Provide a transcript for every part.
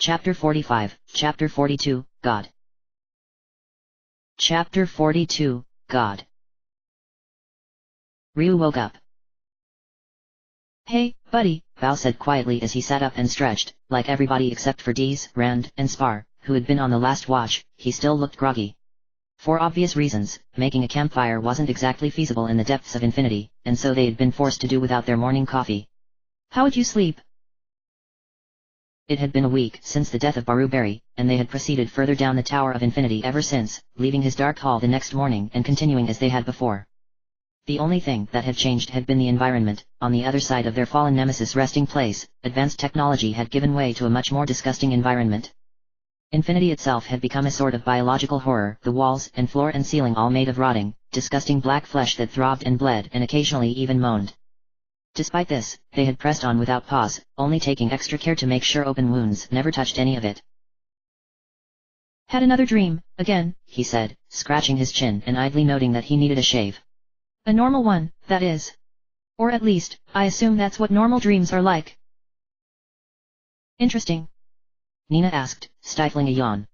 Chapter 45, Chapter 42, God. Chapter 42, God. Ryu woke up. Hey, buddy, Bao said quietly as he sat up and stretched. Like everybody except for Deez, Rand, and Spar, who had been on the last watch, he still looked groggy. For obvious reasons, making a campfire wasn't exactly feasible in the depths of infinity, and so they had been forced to do without their morning coffee. How'd you sleep? It had been a week since the death of Baruberry, and they had proceeded further down the Tower of Infinity ever since, leaving his dark hall the next morning and continuing as they had before. The only thing that had changed had been the environment. On the other side of their fallen nemesis' resting place, advanced technology had given way to a much more disgusting environment. Infinity itself had become a sort of biological horror, the walls and floor and ceiling all made of rotting, disgusting black flesh that throbbed and bled and occasionally even moaned. Despite this, they had pressed on without pause, only taking extra care to make sure open wounds never touched any of it. Had another dream, again, he said, scratching his chin and idly noting that he needed a shave. A normal one, that is. Or at least, I assume that's what normal dreams are like. Interesting. Nina asked, stifling a yawn.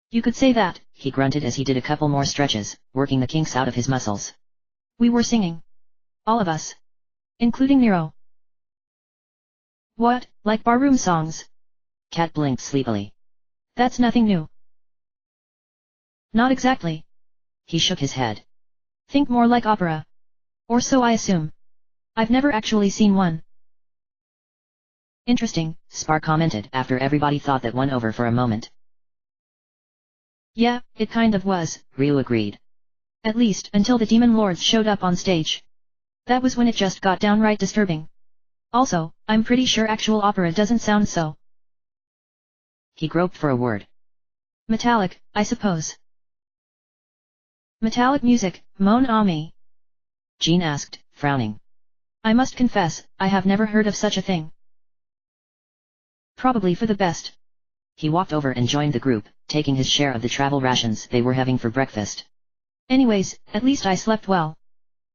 You could say that, he grunted as he did a couple more stretches, working the kinks out of his muscles. We were singing. All of us. Including Nero. What, like barroom songs? Kat blinked sleepily. That's nothing new. Not exactly. He shook his head. Think more like opera. Or so I assume. I've never actually seen one. Interesting, Spar commented after everybody thought that one over for a moment. Yeah, it kind of was, Ryu agreed. At least until the demon lords showed up on stage. That was when it just got downright disturbing. Also, I'm pretty sure actual opera doesn't sound so. He groped for a word. Metallic, I suppose. Metallic music, mon ami? Jean asked, frowning. I must confess, I have never heard of such a thing. Probably for the best. He walked over and joined the group, taking his share of the travel rations they were having for breakfast. Anyways, at least I slept well.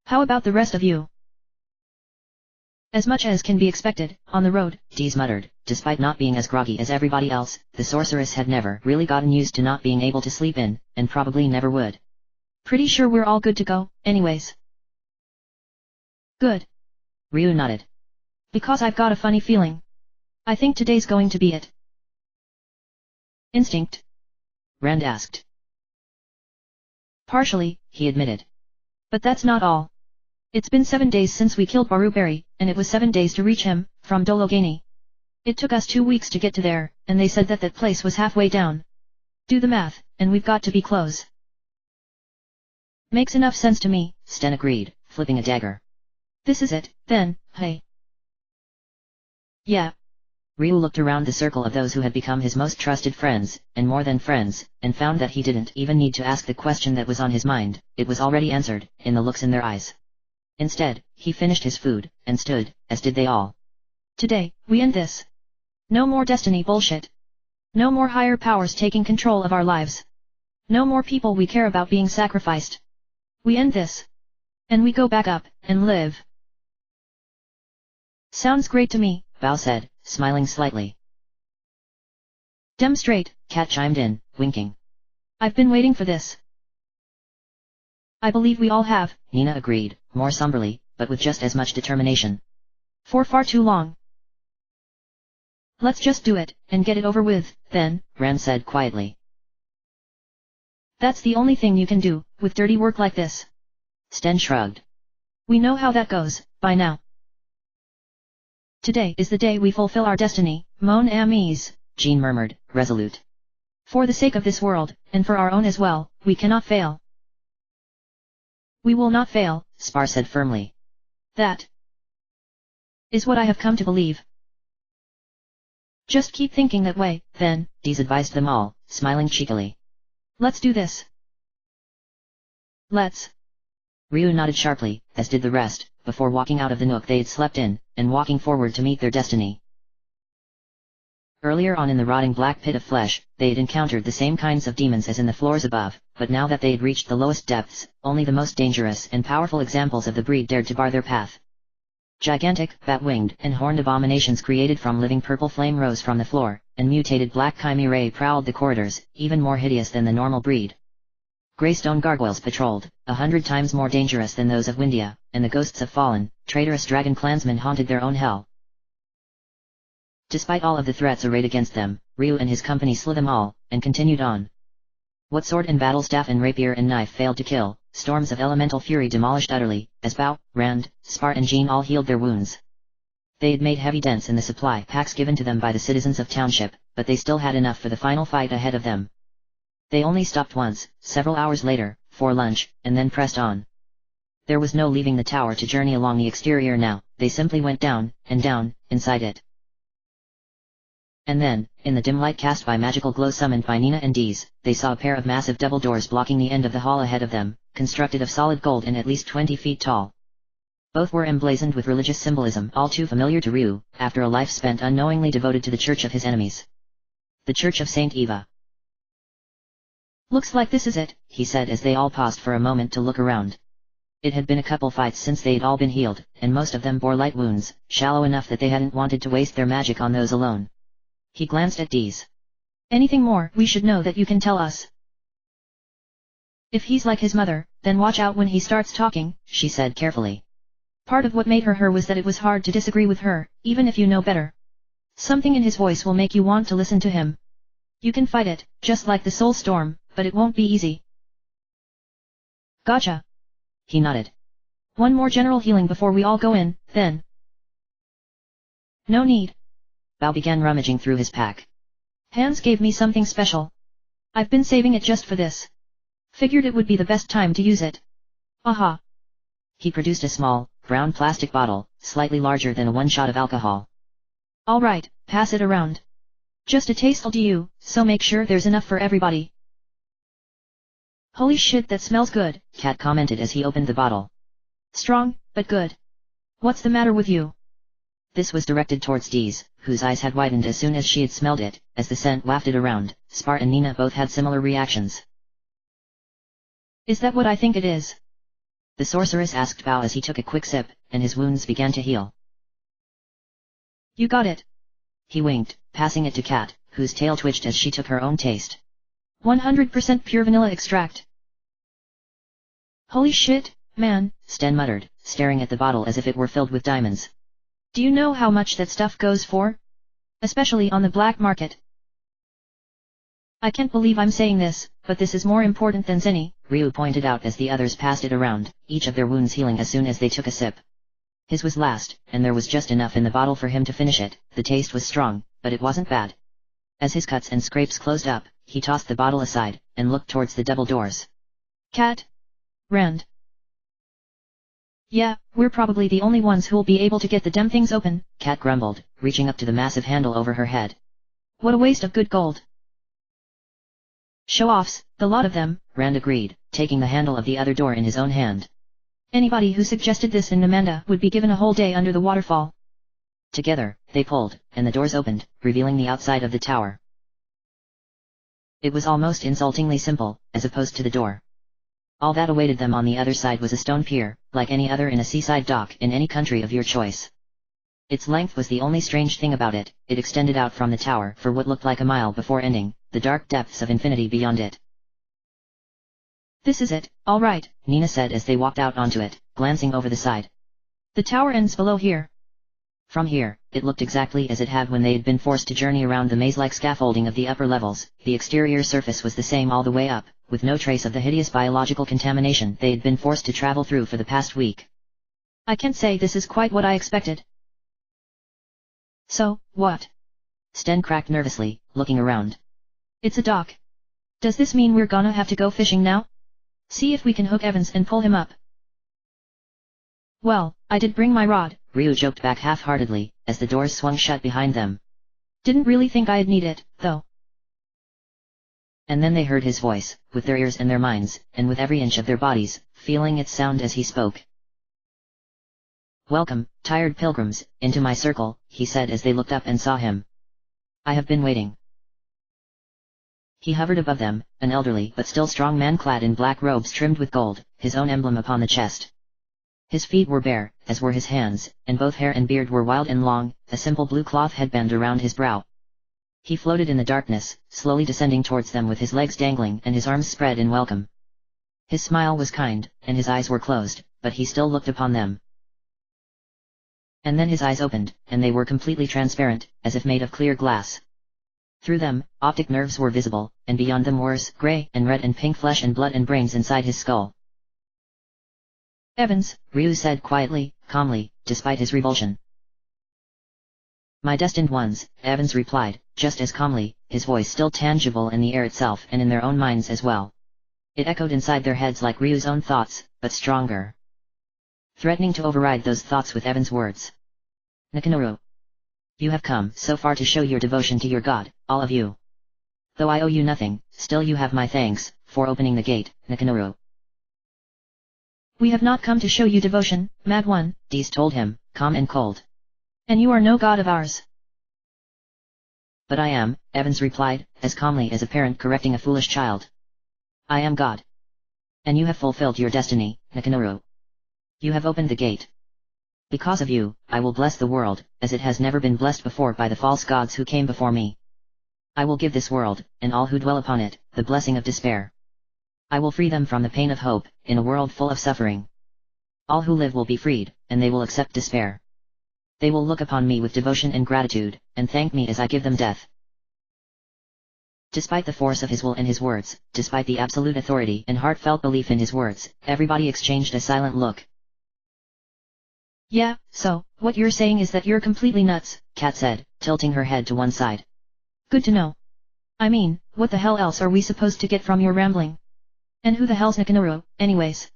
How about the rest of you? As much as can be expected, on the road, Deez muttered. Despite not being as groggy as everybody else, the sorceress had never really gotten used to not being able to sleep in, and probably never would. Pretty sure we're all good to go, anyways. Good. Ryu nodded. Because I've got a funny feeling. I think today's going to be it. Instinct? Rand asked. Partially, he admitted. But that's not all. It's been 7 days since we killed Baruberry, and it was 7 days to reach him, from Dologani. It took us 2 weeks to get to there, and they said that that place was halfway down. Do the math, and we've got to be close. Makes enough sense to me, Sten agreed, flipping a dagger. This is it, then, hey. Yeah. Ryu looked around the circle of those who had become his most trusted friends, and more than friends, and found that he didn't even need to ask the question that was on his mind, it was already answered, in the looks in their eyes. Instead, he finished his food, and stood, as did they all. Today, we end this. No more destiny bullshit. No more higher powers taking control of our lives. No more people we care about being sacrificed. We end this. And we go back up, and live. Sounds great to me, Bao said, smiling slightly. Dem straight, Kat chimed in, winking. I've been waiting for this. I believe we all have, Nina agreed, more somberly, but with just as much determination. For far too long. Let's just do it, and get it over with, then, Rand said quietly. That's the only thing you can do, with dirty work like this. Sten shrugged. We know how that goes, by now. Today is the day we fulfill our destiny, mon amis, Jean murmured, resolute. For the sake of this world, and for our own as well, we cannot fail. We will not fail, Spar said firmly. That is what I have come to believe. Just keep thinking that way, then, Deez advised them all, smiling cheekily. Let's do this. Let's. Ryu nodded sharply, as did the rest, before walking out of the nook they had slept in, and walking forward to meet their destiny. Earlier on in the rotting black pit of flesh, they had encountered the same kinds of demons as in the floors above, but now that they had reached the lowest depths, only the most dangerous and powerful examples of the breed dared to bar their path. Gigantic, bat-winged, and horned abominations created from living purple flame rose from the floor, and mutated black chimerae prowled the corridors, even more hideous than the normal breed. Greystone gargoyles patrolled, 100 times more dangerous than those of Windia, and the ghosts of fallen, traitorous dragon clansmen haunted their own hell. Despite all of the threats arrayed against them, Ryu and his company slew them all, and continued on. What sword and battle staff and rapier and knife failed to kill, storms of elemental fury demolished utterly, as Bao, Rand, Spar and Jean all healed their wounds. They had made heavy dents in the supply packs given to them by the citizens of Township, but they still had enough for the final fight ahead of them. They only stopped once, several hours later, for lunch, and then pressed on. There was no leaving the tower to journey along the exterior now, they simply went down, and down, inside it. And then, in the dim light cast by magical glow summoned by Nina and Dees, they saw a pair of massive double doors blocking the end of the hall ahead of them, constructed of solid gold and at least 20 feet tall. Both were emblazoned with religious symbolism all too familiar to Ryu, after a life spent unknowingly devoted to the church of his enemies. The Church of Saint Eva. Looks like this is it, he said as they all paused for a moment to look around. It had been a couple fights since they'd all been healed, and most of them bore light wounds, shallow enough that they hadn't wanted to waste their magic on those alone. He glanced at Dees. Anything more we should know that you can tell us? If he's like his mother, then watch out when he starts talking, she said carefully. Part of what made her was that it was hard to disagree with her, even if you know better. Something in his voice will make you want to listen to him. You can fight it, just like the soul storm, but it won't be easy. Gotcha. He nodded. One more general healing before we all go in, then. No need. Bao began rummaging through his pack. Hans gave me something special. I've been saving it just for this. Figured it would be the best time to use it. Aha. He produced a small, brown plastic bottle, slightly larger than a one-shot of alcohol. All right, pass it around. Just a taste'll do you, so make sure there's enough for everybody. Holy shit, that smells good, Kat commented as he opened the bottle. Strong, but good. What's the matter with you? This was directed towards Dees, whose eyes had widened as soon as she had smelled it. As the scent wafted around, Spar and Nina both had similar reactions. Is that what I think it is? The sorceress asked Bao as he took a quick sip, and his wounds began to heal. You got it. He winked, passing it to Kat, whose tail twitched as she took her own taste. 100% pure vanilla extract. Holy shit, man, Sten muttered, staring at the bottle as if it were filled with diamonds. Do you know how much that stuff goes for? Especially on the black market. I can't believe I'm saying this, but this is more important than Zenny, Ryu pointed out as the others passed it around, each of their wounds healing as soon as they took a sip. His was last, and there was just enough in the bottle for him to finish it. The taste was strong, but it wasn't bad. As his cuts and scrapes closed up, he tossed the bottle aside, and looked towards the double doors. Kat? Rand? Yeah, we're probably the only ones who'll be able to get the damn things open, Kat grumbled, reaching up to the massive handle over her head. What a waste of good gold. Show-offs, the lot of them, Rand agreed, taking the handle of the other door in his own hand. Anybody who suggested this in Namanda would be given a whole day under the waterfall. Together, they pulled, and the doors opened, revealing the outside of the tower. It was almost insultingly simple, as opposed to the door. All that awaited them on the other side was a stone pier, like any other in a seaside dock in any country of your choice. Its length was the only strange thing about it. It extended out from the tower for what looked like a mile before ending, the dark depths of infinity beyond it. This is it, all right, Nina said as they walked out onto it, glancing over the side. The tower ends below here. From here, it looked exactly as it had when they had been forced to journey around the maze-like scaffolding of the upper levels. The exterior surface was the same all the way up, with no trace of the hideous biological contamination they had been forced to travel through for the past week. I can't say this is quite what I expected. So, what? Sten cracked nervously, looking around. It's a dock. Does this mean we're gonna have to go fishing now? See if we can hook Evans and pull him up. Well, I did bring my rod, Ryu joked back half-heartedly, as the doors swung shut behind them. Didn't really think I'd need it, though. And then they heard his voice, with their ears and their minds, and with every inch of their bodies, feeling its sound as he spoke. Welcome, tired pilgrims, into my circle, he said as they looked up and saw him. I have been waiting. He hovered above them, an elderly but still strong man clad in black robes trimmed with gold, his own emblem upon the chest. His feet were bare, as were his hands, and both hair and beard were wild and long, a simple blue cloth headband around his brow. He floated in the darkness, slowly descending towards them with his legs dangling and his arms spread in welcome. His smile was kind, and his eyes were closed, but he still looked upon them. And then his eyes opened, and they were completely transparent, as if made of clear glass. Through them, optic nerves were visible, and beyond them were gray and red and pink flesh and blood and brains inside his skull. Evans, Ryu said quietly, calmly, despite his revulsion. My destined ones, Evans replied, just as calmly, his voice still tangible in the air itself and in their own minds as well. It echoed inside their heads like Ryu's own thoughts, but stronger. Threatening to override those thoughts with Evans' words. Nekomaru. You have come so far to show your devotion to your god, all of you. Though I owe you nothing, still you have my thanks, for opening the gate, Nekomaru. We have not come to show you devotion, Mad One, Dees told him, calm and cold. And you are no god of ours. But I am, Evans replied, as calmly as a parent correcting a foolish child. I am God. And you have fulfilled your destiny, Nekomaru. You have opened the gate. Because of you, I will bless the world, as it has never been blessed before by the false gods who came before me. I will give this world, and all who dwell upon it, the blessing of despair. I will free them from the pain of hope, in a world full of suffering. All who live will be freed, and they will accept despair. They will look upon me with devotion and gratitude, and thank me as I give them death. Despite the force of his will and his words, despite the absolute authority and heartfelt belief in his words, everybody exchanged a silent look. Yeah, so, what you're saying is that you're completely nuts, Kat said, tilting her head to one side. Good to know. I mean, what the hell else are we supposed to get from your rambling? And who the hell's Nekomaru, anyways?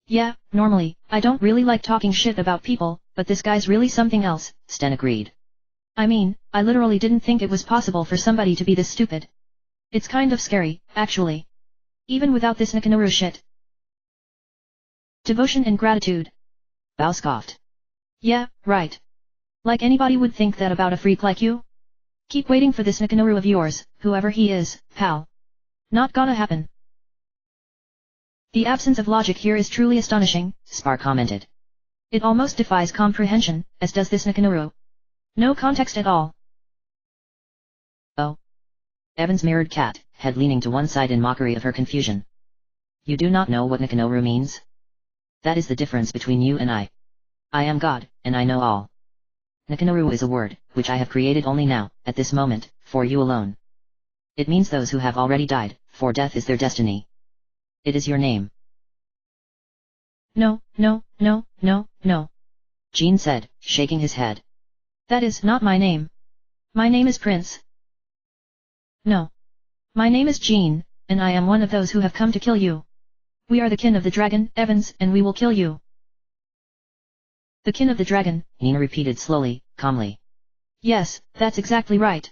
Yeah, normally, I don't really like talking shit about people, but this guy's really something else, Sten agreed. I mean, I literally didn't think it was possible for somebody to be this stupid. It's kind of scary, actually. Even without this Nekomaru shit. Devotion and gratitude. Bao scoffed. Yeah, right. Like anybody would think that about a freak like you? Keep waiting for this Nekomaru of yours, whoever he is, pal. Not gonna happen. The absence of logic here is truly astonishing, Spar commented. It almost defies comprehension, as does this Nekomaru. No context at all. Oh. Evans mirrored Kat, head leaning to one side in mockery of her confusion. You do not know what Nekomaru means? That is the difference between you and I. I am God, and I know all. Nekomaru is a word, which I have created only now, at this moment, for you alone. It means those who have already died, for death is their destiny. It is your name. No, no, no, no, no. Jean said, shaking his head. That is not my name. My name is Prince. No. My name is Jean, and I am one of those who have come to kill you. We are the kin of the dragon, Evans, and we will kill you. The kin of the dragon, Nina repeated slowly, calmly. Yes, that's exactly right.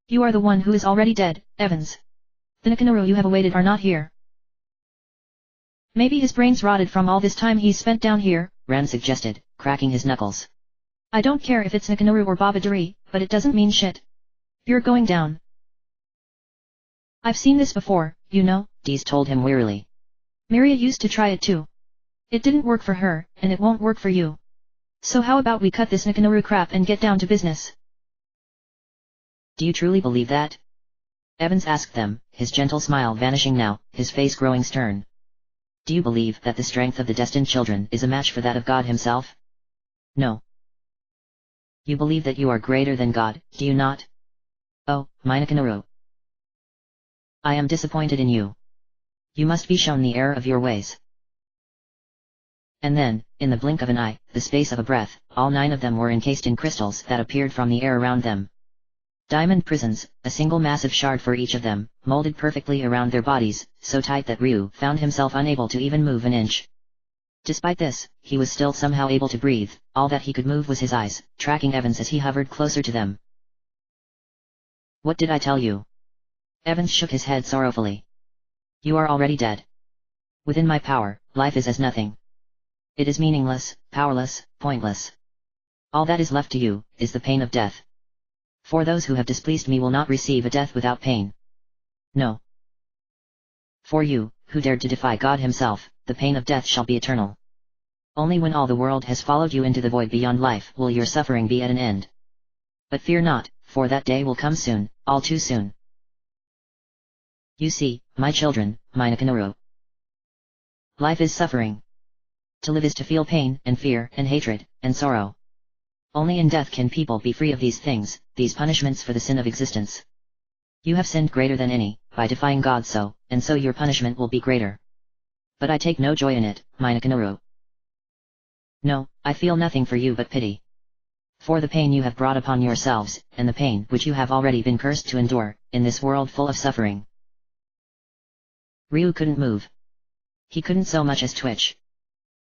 You are the one who is already dead, Evans. The Nekomaru you have awaited are not here. Maybe his brains rotted from all this time he's spent down here, Ran suggested, cracking his knuckles. I don't care if it's Nekomaru or Babadari, but it doesn't mean shit. You're going down. I've seen this before, you know, Dees told him wearily. Miria used to try it too. It didn't work for her, and it won't work for you. So how about we cut this Nekomaru crap and get down to business? Do you truly believe that? Evans asked them, his gentle smile vanishing now, his face growing stern. Do you believe that the strength of the destined children is a match for that of God himself? No. You believe that you are greater than God, do you not? Oh, my Nekomaru. I am disappointed in you. You must be shown the error of your ways. And then, in the blink of an eye, the space of a breath, all 9 of them were encased in crystals that appeared from the air around them. Diamond prisons, a single massive shard for each of them, molded perfectly around their bodies, so tight that Ryu found himself unable to even move an inch. Despite this, he was still somehow able to breathe, all that he could move was his eyes, tracking Evans as he hovered closer to them. What did I tell you? Evans shook his head sorrowfully. You are already dead. Within my power, life is as nothing. It is meaningless, powerless, pointless. All that is left to you, is the pain of death. For those who have displeased me will not receive a death without pain. No. For you, who dared to defy God himself, the pain of death shall be eternal. Only when all the world has followed you into the void beyond life will your suffering be at an end. But fear not, for that day will come soon, all too soon. You see, my children, Minakanuru. Life is suffering. To live is to feel pain, and fear, and hatred, and sorrow. Only in death can people be free of these things, these punishments for the sin of existence. You have sinned greater than any, by defying God so, and so your punishment will be greater. But I take no joy in it, Minakanuru. No, I feel nothing for you but pity. For the pain you have brought upon yourselves, and the pain which you have already been cursed to endure, in this world full of suffering. Ryu couldn't move. He couldn't so much as twitch.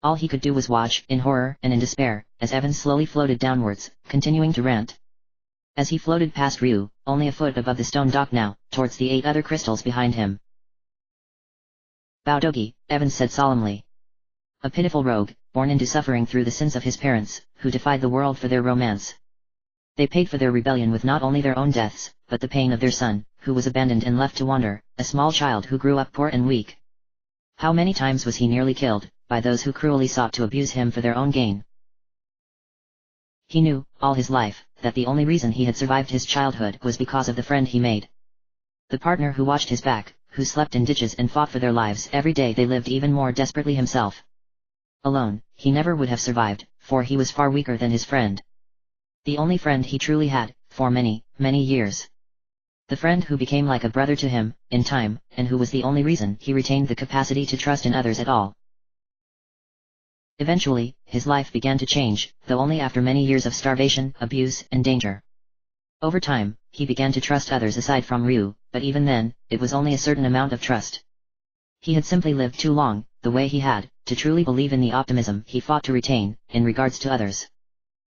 All he could do was watch, in horror and in despair, as Evan slowly floated downwards, continuing to rant. As he floated past Ryu, only a foot above the stone dock now, towards the 8 other crystals behind him. Bowdogi, Evan said solemnly. A pitiful rogue, born into suffering through the sins of his parents, who defied the world for their romance. They paid for their rebellion with not only their own deaths, but the pain of their son, who was abandoned and left to wander, a small child who grew up poor and weak. How many times was he nearly killed, by those who cruelly sought to abuse him for their own gain? He knew, all his life, that the only reason he had survived his childhood was because of the friend he made. The partner who watched his back, who slept in ditches and fought for their lives every day they lived even more desperately himself. Alone, he never would have survived, for he was far weaker than his friend. The only friend he truly had, for many, many years. The friend who became like a brother to him, in time, and who was the only reason he retained the capacity to trust in others at all. Eventually, his life began to change, though only after many years of starvation, abuse, and danger. Over time, he began to trust others aside from Ryu, but even then, it was only a certain amount of trust. He had simply lived too long, the way he had, to truly believe in the optimism he fought to retain, in regards to others.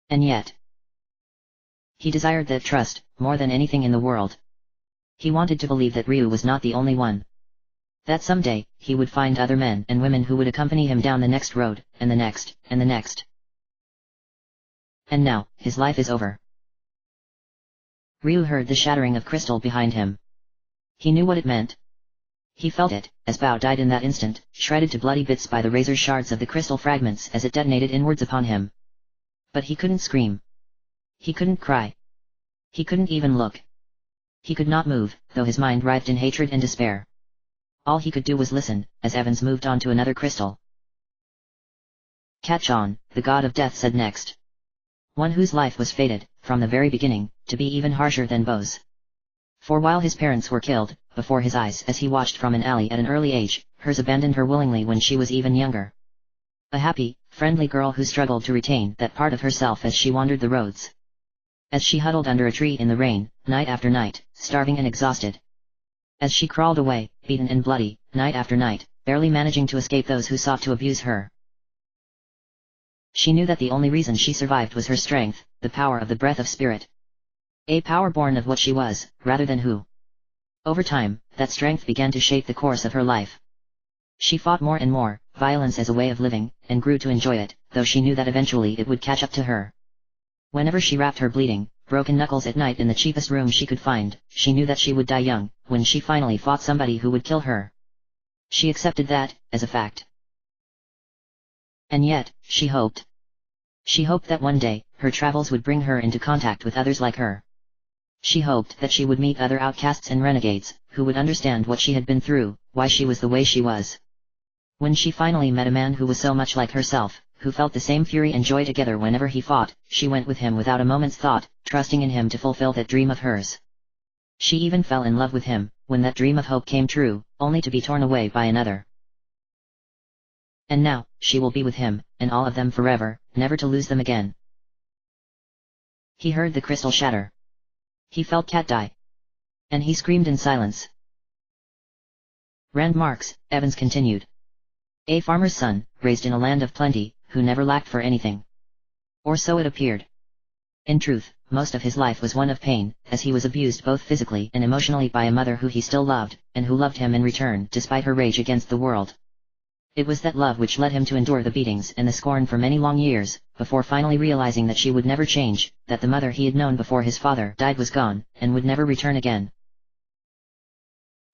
And yet, he desired that trust, more than anything in the world. He wanted to believe that Ryu was not the only one. That someday, he would find other men and women who would accompany him down the next road, and the next, and the next. And now, his life is over. Ryu heard the shattering of crystal behind him. He knew what it meant. He felt it, as Bao died in that instant, shredded to bloody bits by the razor shards of the crystal fragments as it detonated inwards upon him. But he couldn't scream. He couldn't cry. He couldn't even look. He could not move, though his mind writhed in hatred and despair. All he could do was listen, as Evans moved on to another crystal. Catch on, the god of death said next. One whose life was fated, from the very beginning, to be even harsher than Bo's. For while his parents were killed, before his eyes as he watched from an alley at an early age, hers abandoned her willingly when she was even younger. A happy, friendly girl who struggled to retain that part of herself as she wandered the roads. As she huddled under a tree in the rain, night after night, starving and exhausted. As she crawled away, beaten and bloody, night after night, barely managing to escape those who sought to abuse her. She knew that the only reason she survived was her strength, the power of the breath of spirit. A power born of what she was, rather than who. Over time, that strength began to shape the course of her life. She fought more and more, violence as a way of living, and grew to enjoy it, though she knew that eventually it would catch up to her. Whenever she wrapped her bleeding, broken knuckles at night in the cheapest room she could find, she knew that she would die young, when she finally fought somebody who would kill her. She accepted that, as a fact. And yet, she hoped. She hoped that one day, her travels would bring her into contact with others like her. She hoped that she would meet other outcasts and renegades, who would understand what she had been through, why she was the way she was. When she finally met a man who was so much like herself, who felt the same fury and joy together whenever he fought, she went with him without a moment's thought, trusting in him to fulfill that dream of hers. She even fell in love with him, when that dream of hope came true, only to be torn away by another. And now, she will be with him, and all of them forever, never to lose them again. He heard the crystal shatter. He felt Cat die. And he screamed in silence. Rand Marks, Evans continued. A farmer's son, raised in a land of plenty, who never lacked for anything. Or so it appeared. In truth, most of his life was one of pain, as he was abused both physically and emotionally by a mother who he still loved, and who loved him in return despite her rage against the world. It was that love which led him to endure the beatings and the scorn for many long years, before finally realizing that she would never change, that the mother he had known before his father died was gone, and would never return again.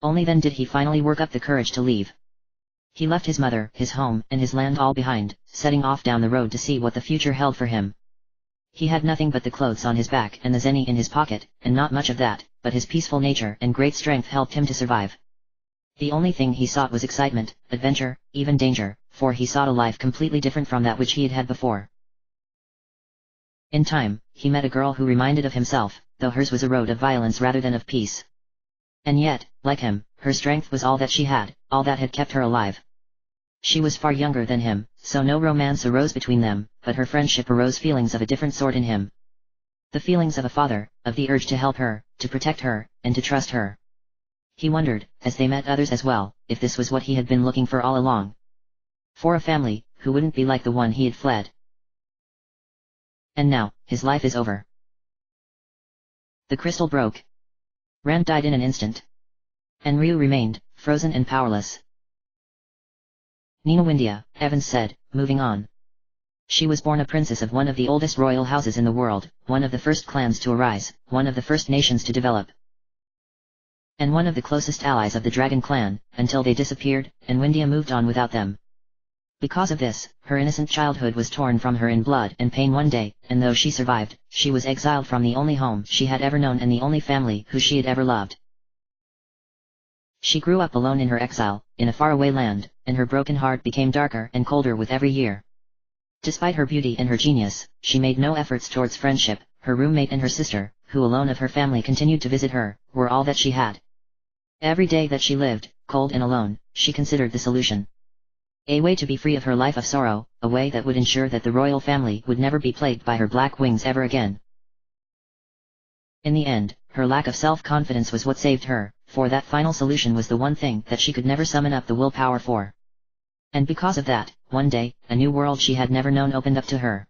Only then did he finally work up the courage to leave. He left his mother, his home, and his land all behind, setting off down the road to see what the future held for him. He had nothing but the clothes on his back and the zenny in his pocket, and not much of that, but his peaceful nature and great strength helped him to survive. The only thing he sought was excitement, adventure, even danger, for he sought a life completely different from that which he had had before. In time, he met a girl who reminded of himself, though hers was a road of violence rather than of peace. And yet, like him, her strength was all that she had, all that had kept her alive. She was far younger than him, so no romance arose between them, but her friendship arose feelings of a different sort in him. The feelings of a father, of the urge to help her, to protect her, and to trust her. He wondered, as they met others as well, if this was what he had been looking for all along. For a family, who wouldn't be like the one he had fled. And now, his life is over. The crystal broke. Rand died in an instant. And Ryu remained, frozen and powerless. Nina Windia, Evans said, moving on. She was born a princess of one of the oldest royal houses in the world, one of the first clans to arise, one of the first nations to develop. And one of the closest allies of the Dragon Clan, until they disappeared, and Windia moved on without them. Because of this, her innocent childhood was torn from her in blood and pain one day, and though she survived, she was exiled from the only home she had ever known and the only family who she had ever loved. She grew up alone in her exile, in a faraway land, and her broken heart became darker and colder with every year. Despite her beauty and her genius, she made no efforts towards friendship. Her roommate and her sister, who alone of her family continued to visit her, were all that she had. Every day that she lived, cold and alone, she considered the solution. A way to be free of her life of sorrow, a way that would ensure that the royal family would never be plagued by her black wings ever again. In the end, her lack of self-confidence was what saved her, for that final solution was the one thing that she could never summon up the willpower for. And because of that, one day, a new world she had never known opened up to her.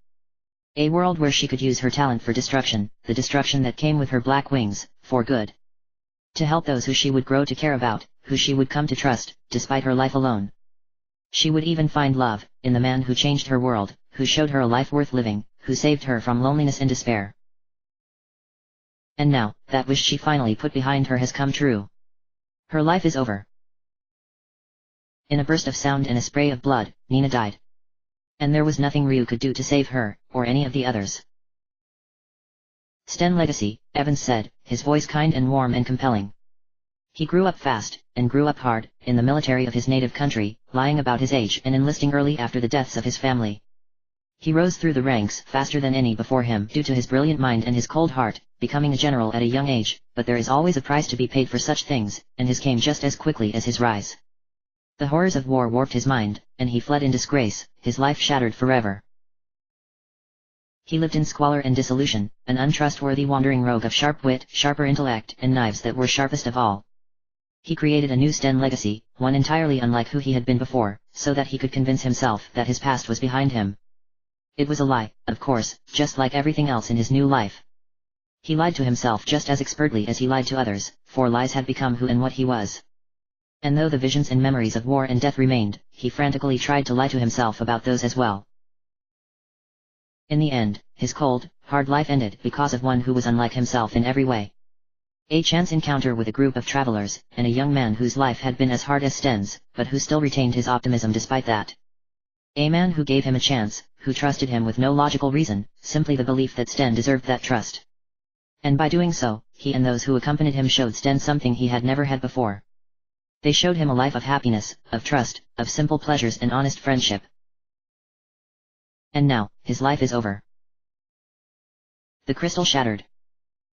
A world where she could use her talent for destruction, the destruction that came with her black wings, for good. To help those who she would grow to care about, who she would come to trust, despite her life alone. She would even find love, in the man who changed her world, who showed her a life worth living, who saved her from loneliness and despair. And now, that wish she finally put behind her has come true. Her life is over. In a burst of sound and a spray of blood, Nina died. And there was nothing Ryu could do to save her, or any of the others. Sten legacy, Evans said, his voice kind and warm and compelling. He grew up fast, and grew up hard, in the military of his native country, lying about his age and enlisting early after the deaths of his family. He rose through the ranks faster than any before him due to his brilliant mind and his cold heart, becoming a general at a young age, but there is always a price to be paid for such things, and his came just as quickly as his rise. The horrors of war warped his mind, and he fled in disgrace, his life shattered forever. He lived in squalor and dissolution, an untrustworthy wandering rogue of sharp wit, sharper intellect, and knives that were sharpest of all. He created a new Sten legacy, one entirely unlike who he had been before, so that he could convince himself that his past was behind him. It was a lie, of course, just like everything else in his new life. He lied to himself just as expertly as he lied to others, for lies had become who and what he was. And though the visions and memories of war and death remained, he frantically tried to lie to himself about those as well. In the end, his cold, hard life ended because of one who was unlike himself in every way. A chance encounter with a group of travelers, and a young man whose life had been as hard as Sten's, but who still retained his optimism despite that. A man who gave him a chance, who trusted him with no logical reason, simply the belief that Sten deserved that trust. And by doing so, he and those who accompanied him showed Sten something he had never had before. They showed him a life of happiness, of trust, of simple pleasures and honest friendship. And now, his life is over. The crystal shattered.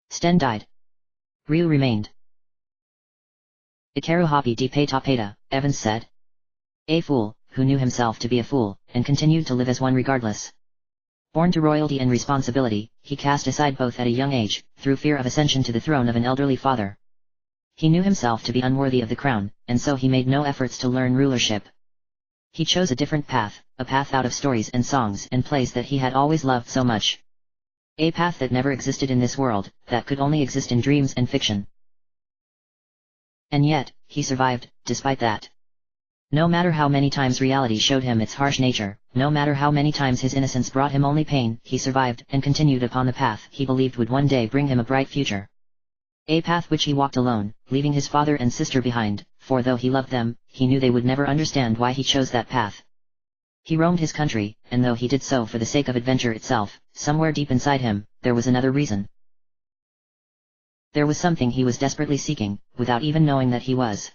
Sten died. Ryu remained. Ikaru hapi di pe tapeta, Evans said. A fool, who knew himself to be a fool, and continued to live as one regardless. Born to royalty and responsibility, he cast aside both at a young age, through fear of ascension to the throne of an elderly father. He knew himself to be unworthy of the crown, and so he made no efforts to learn rulership. He chose a different path, a path out of stories and songs and plays that he had always loved so much. A path that never existed in this world, that could only exist in dreams and fiction. And yet, he survived, despite that. No matter how many times reality showed him its harsh nature, no matter how many times his innocence brought him only pain, he survived and continued upon the path he believed would one day bring him a bright future. A path which he walked alone, leaving his father and sister behind, for though he loved them, he knew they would never understand why he chose that path. He roamed his country, and though he did so for the sake of adventure itself, somewhere deep inside him, there was another reason. There was something he was desperately seeking, without even knowing that he was.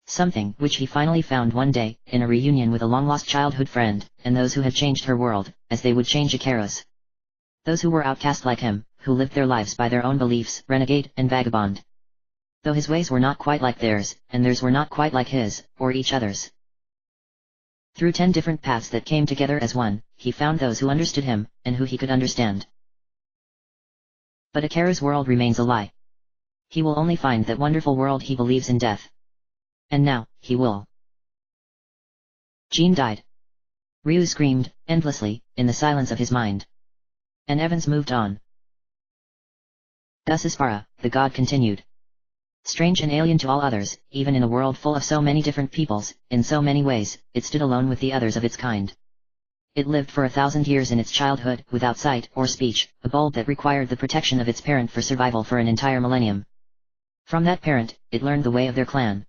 Something which he finally found one day, in a reunion with a long-lost childhood friend, and those who had changed her world, as they would change Ikaros. Those who were outcast like him, who lived their lives by their own beliefs, renegade and vagabond. Though his ways were not quite like theirs, and theirs were not quite like his, or each other's. Through 10 different paths that came together as one, he found those who understood him, and who he could understand. But Ikaru's world remains a lie. He will only find that wonderful world he believes in death. And now, he will. Jean died. Ryu screamed, endlessly, in the silence of his mind. And Evans moved on. Thus Ispara, the god continued. Strange and alien to all others, even in a world full of so many different peoples, in so many ways, it stood alone with the others of its kind. It lived for 1,000 years in its childhood, without sight or speech, a bulb that required the protection of its parent for survival for an entire millennium. From that parent, it learned the way of their clan.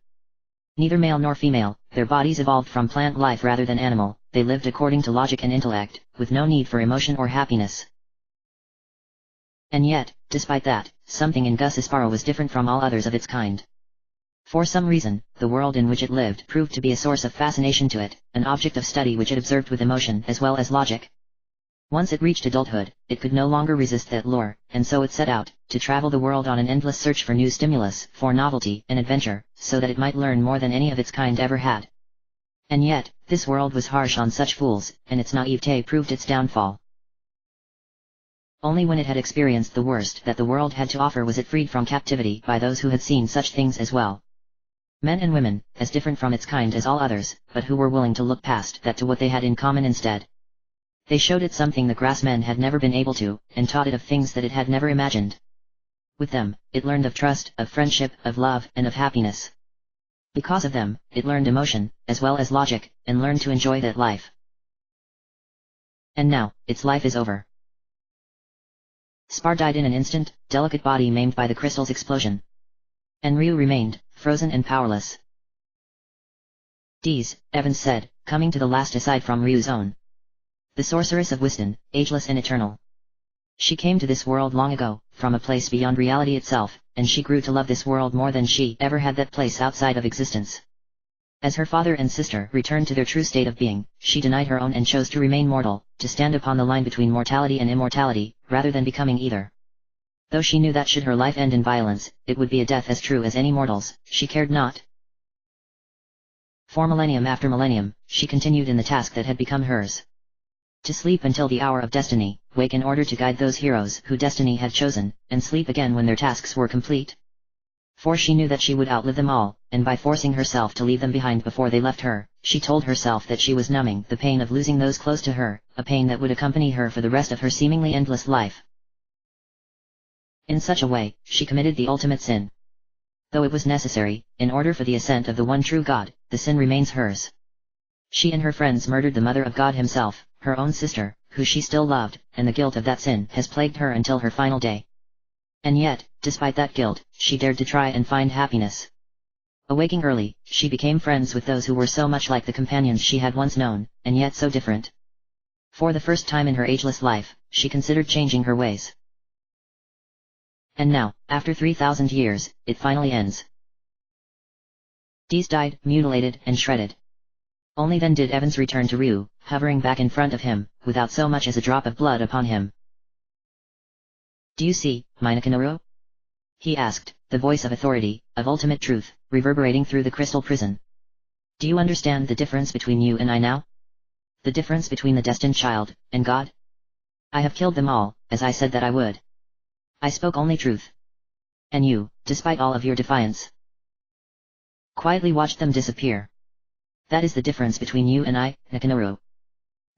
Neither male nor female, their bodies evolved from plant life rather than animal, they lived according to logic and intellect, with no need for emotion or happiness. And yet, despite that, something in Gus Isparo was different from all others of its kind. For some reason, the world in which it lived proved to be a source of fascination to it, an object of study which it observed with emotion as well as logic. Once it reached adulthood, it could no longer resist that lure, and so it set out, to travel the world on an endless search for new stimulus, for novelty and adventure, so that it might learn more than any of its kind ever had. And yet, this world was harsh on such fools, and its naivete proved its downfall. Only when it had experienced the worst that the world had to offer was it freed from captivity by those who had seen such things as well. Men and women, as different from its kind as all others, but who were willing to look past that to what they had in common instead. They showed it something the grass men had never been able to, and taught it of things that it had never imagined. With them, it learned of trust, of friendship, of love, and of happiness. Because of them, it learned emotion, as well as logic, and learned to enjoy that life. And now, its life is over. Spar died in an instant, delicate body maimed by the crystal's explosion. And Ryu remained, frozen and powerless. Dees, Evans said, coming to the last aside from Ryu's own. The sorceress of Wisdom, ageless and eternal. She came to this world long ago, from a place beyond reality itself, and she grew to love this world more than she ever had that place outside of existence. As her father and sister returned to their true state of being, she denied her own and chose to remain mortal, to stand upon the line between mortality and immortality, rather than becoming either. Though she knew that should her life end in violence, it would be a death as true as any mortal's, she cared not. For millennium after millennium, she continued in the task that had become hers. To sleep until the hour of destiny, wake in order to guide those heroes who destiny had chosen, and sleep again when their tasks were complete. For she knew that she would outlive them all, and by forcing herself to leave them behind before they left her, she told herself that she was numbing the pain of losing those close to her, a pain that would accompany her for the rest of her seemingly endless life. In such a way, she committed the ultimate sin. Though it was necessary, in order for the ascent of the one true God, the sin remains hers. She and her friends murdered the Mother of God himself, her own sister, who she still loved, and the guilt of that sin has plagued her until her final day. And yet, despite that guilt, she dared to try and find happiness. Awaking early, she became friends with those who were so much like the companions she had once known, and yet so different. For the first time in her ageless life, she considered changing her ways. And now, after 3,000 years, it finally ends. Dees died, mutilated and shredded. Only then did Evans return to Ryu, hovering back in front of him, without so much as a drop of blood upon him. "Do you see, my Nakanoro?" he asked, the voice of authority, of ultimate truth, reverberating through the crystal prison. "Do you understand the difference between you and I now? The difference between the destined child, and God? I have killed them all, as I said that I would. I spoke only truth. And you, despite all of your defiance, quietly watched them disappear. That is the difference between you and I, Nakanoro."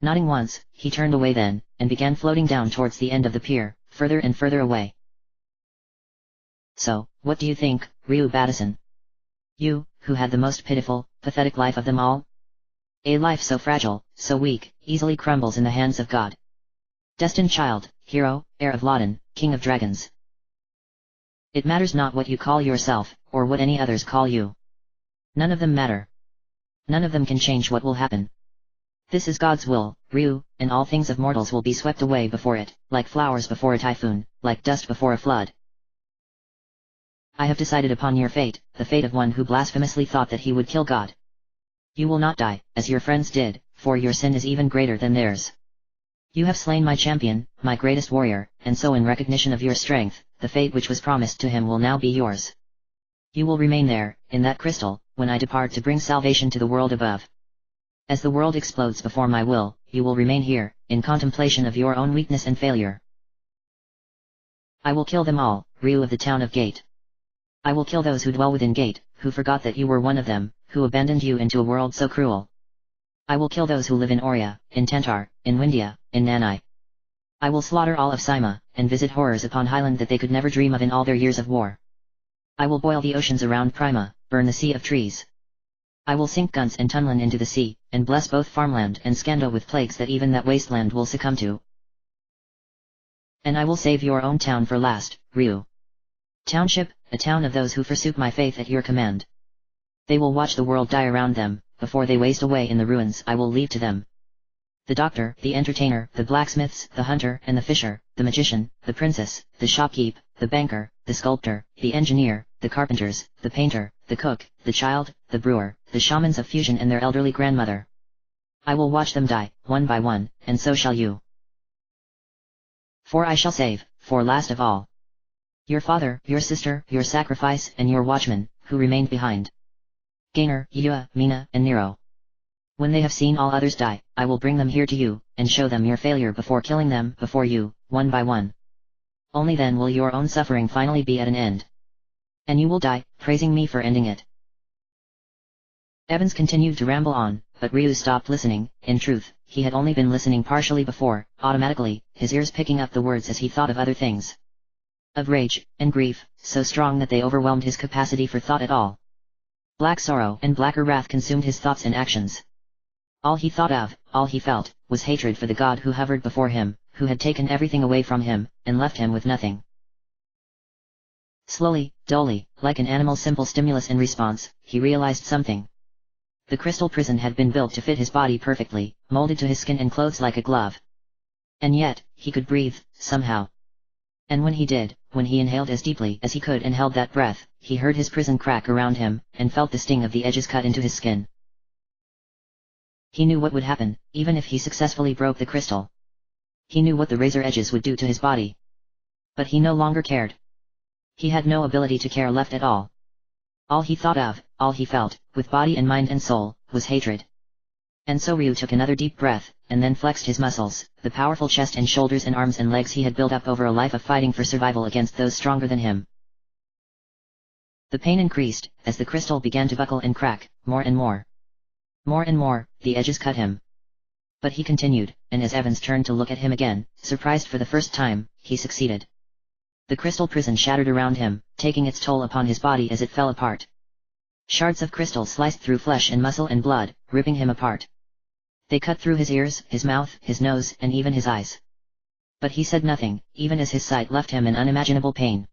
Nodding once, he turned away then, and began floating down towards the end of the pier, further and further away. "So, what do you think, Ryu Battison? You, who had the most pitiful, pathetic life of them all? A life so fragile, so weak, easily crumbles in the hands of God. Destined child, hero, heir of Loden, king of dragons. It matters not what you call yourself, or what any others call you. None of them matter. None of them can change what will happen. This is God's will, Ryu, and all things of mortals will be swept away before it, like flowers before a typhoon, like dust before a flood. I have decided upon your fate, the fate of one who blasphemously thought that he would kill God. You will not die, as your friends did, for your sin is even greater than theirs. You have slain my champion, my greatest warrior, and so in recognition of your strength, the fate which was promised to him will now be yours. You will remain there, in that crystal, when I depart to bring salvation to the world above. As the world explodes before my will, you will remain here, in contemplation of your own weakness and failure. I will kill them all, Ryu of the town of Gate. I will kill those who dwell within Gate, who forgot that you were one of them, who abandoned you into a world so cruel. I will kill those who live in Oria, in Tentar, in Windia, in Nanai. I will slaughter all of Sima, and visit horrors upon Highland that they could never dream of in all their years of war. I will boil the oceans around Prima, burn the sea of trees. I will sink Gunts and Tunlin into the sea, and bless both farmland and Skando with plagues that even that wasteland will succumb to. And I will save your own town for last, Ryu. Township, a town of those who forsook my faith at your command. They will watch the world die around them, before they waste away in the ruins I will leave to them. The doctor, the entertainer, the blacksmiths, the hunter and the fisher, the magician, the princess, the shopkeep, the banker, the sculptor, the engineer, the carpenters, the painter, the cook, the child, the brewer, the shamans of fusion and their elderly grandmother. I will watch them die, one by one, and so shall you. For I shall save, for last of all, your father, your sister, your sacrifice, and your watchman, who remained behind. Gainer, Yua, Mina, and Nero. When they have seen all others die, I will bring them here to you, and show them your failure before killing them before you, one by one. Only then will your own suffering finally be at an end. And you will die, praising me for ending it. Evans continued to ramble on, but Ryu stopped listening. In truth, he had only been listening partially before, automatically, his ears picking up the words as he thought of other things. Of rage, and grief, so strong that they overwhelmed his capacity for thought at all. Black sorrow and blacker wrath consumed his thoughts and actions. All he thought of, all he felt, was hatred for the God who hovered before him, who had taken everything away from him, and left him with nothing. Slowly, dully, like an animal's simple stimulus in response, he realized something. The crystal prison had been built to fit his body perfectly, molded to his skin and clothes like a glove. And yet, he could breathe, somehow. And when he did, when he inhaled as deeply as he could and held that breath, he heard his prison crack around him, and felt the sting of the edges cut into his skin. He knew what would happen, even if he successfully broke the crystal. He knew what the razor edges would do to his body. But he no longer cared. He had no ability to care left at all. All he thought of, all he felt, with body and mind and soul, was hatred. And so Ryu took another deep breath, and then flexed his muscles, the powerful chest and shoulders and arms and legs he had built up over a life of fighting for survival against those stronger than him. The pain increased, as the crystal began to buckle and crack, more and more. More and more, the edges cut him. But he continued, and as Evans turned to look at him again, surprised for the first time, he succeeded. The crystal prison shattered around him, taking its toll upon his body as it fell apart. Shards of crystal sliced through flesh and muscle and blood, ripping him apart. They cut through his ears, his mouth, his nose, and even his eyes. But he said nothing, even as his sight left him in unimaginable pain.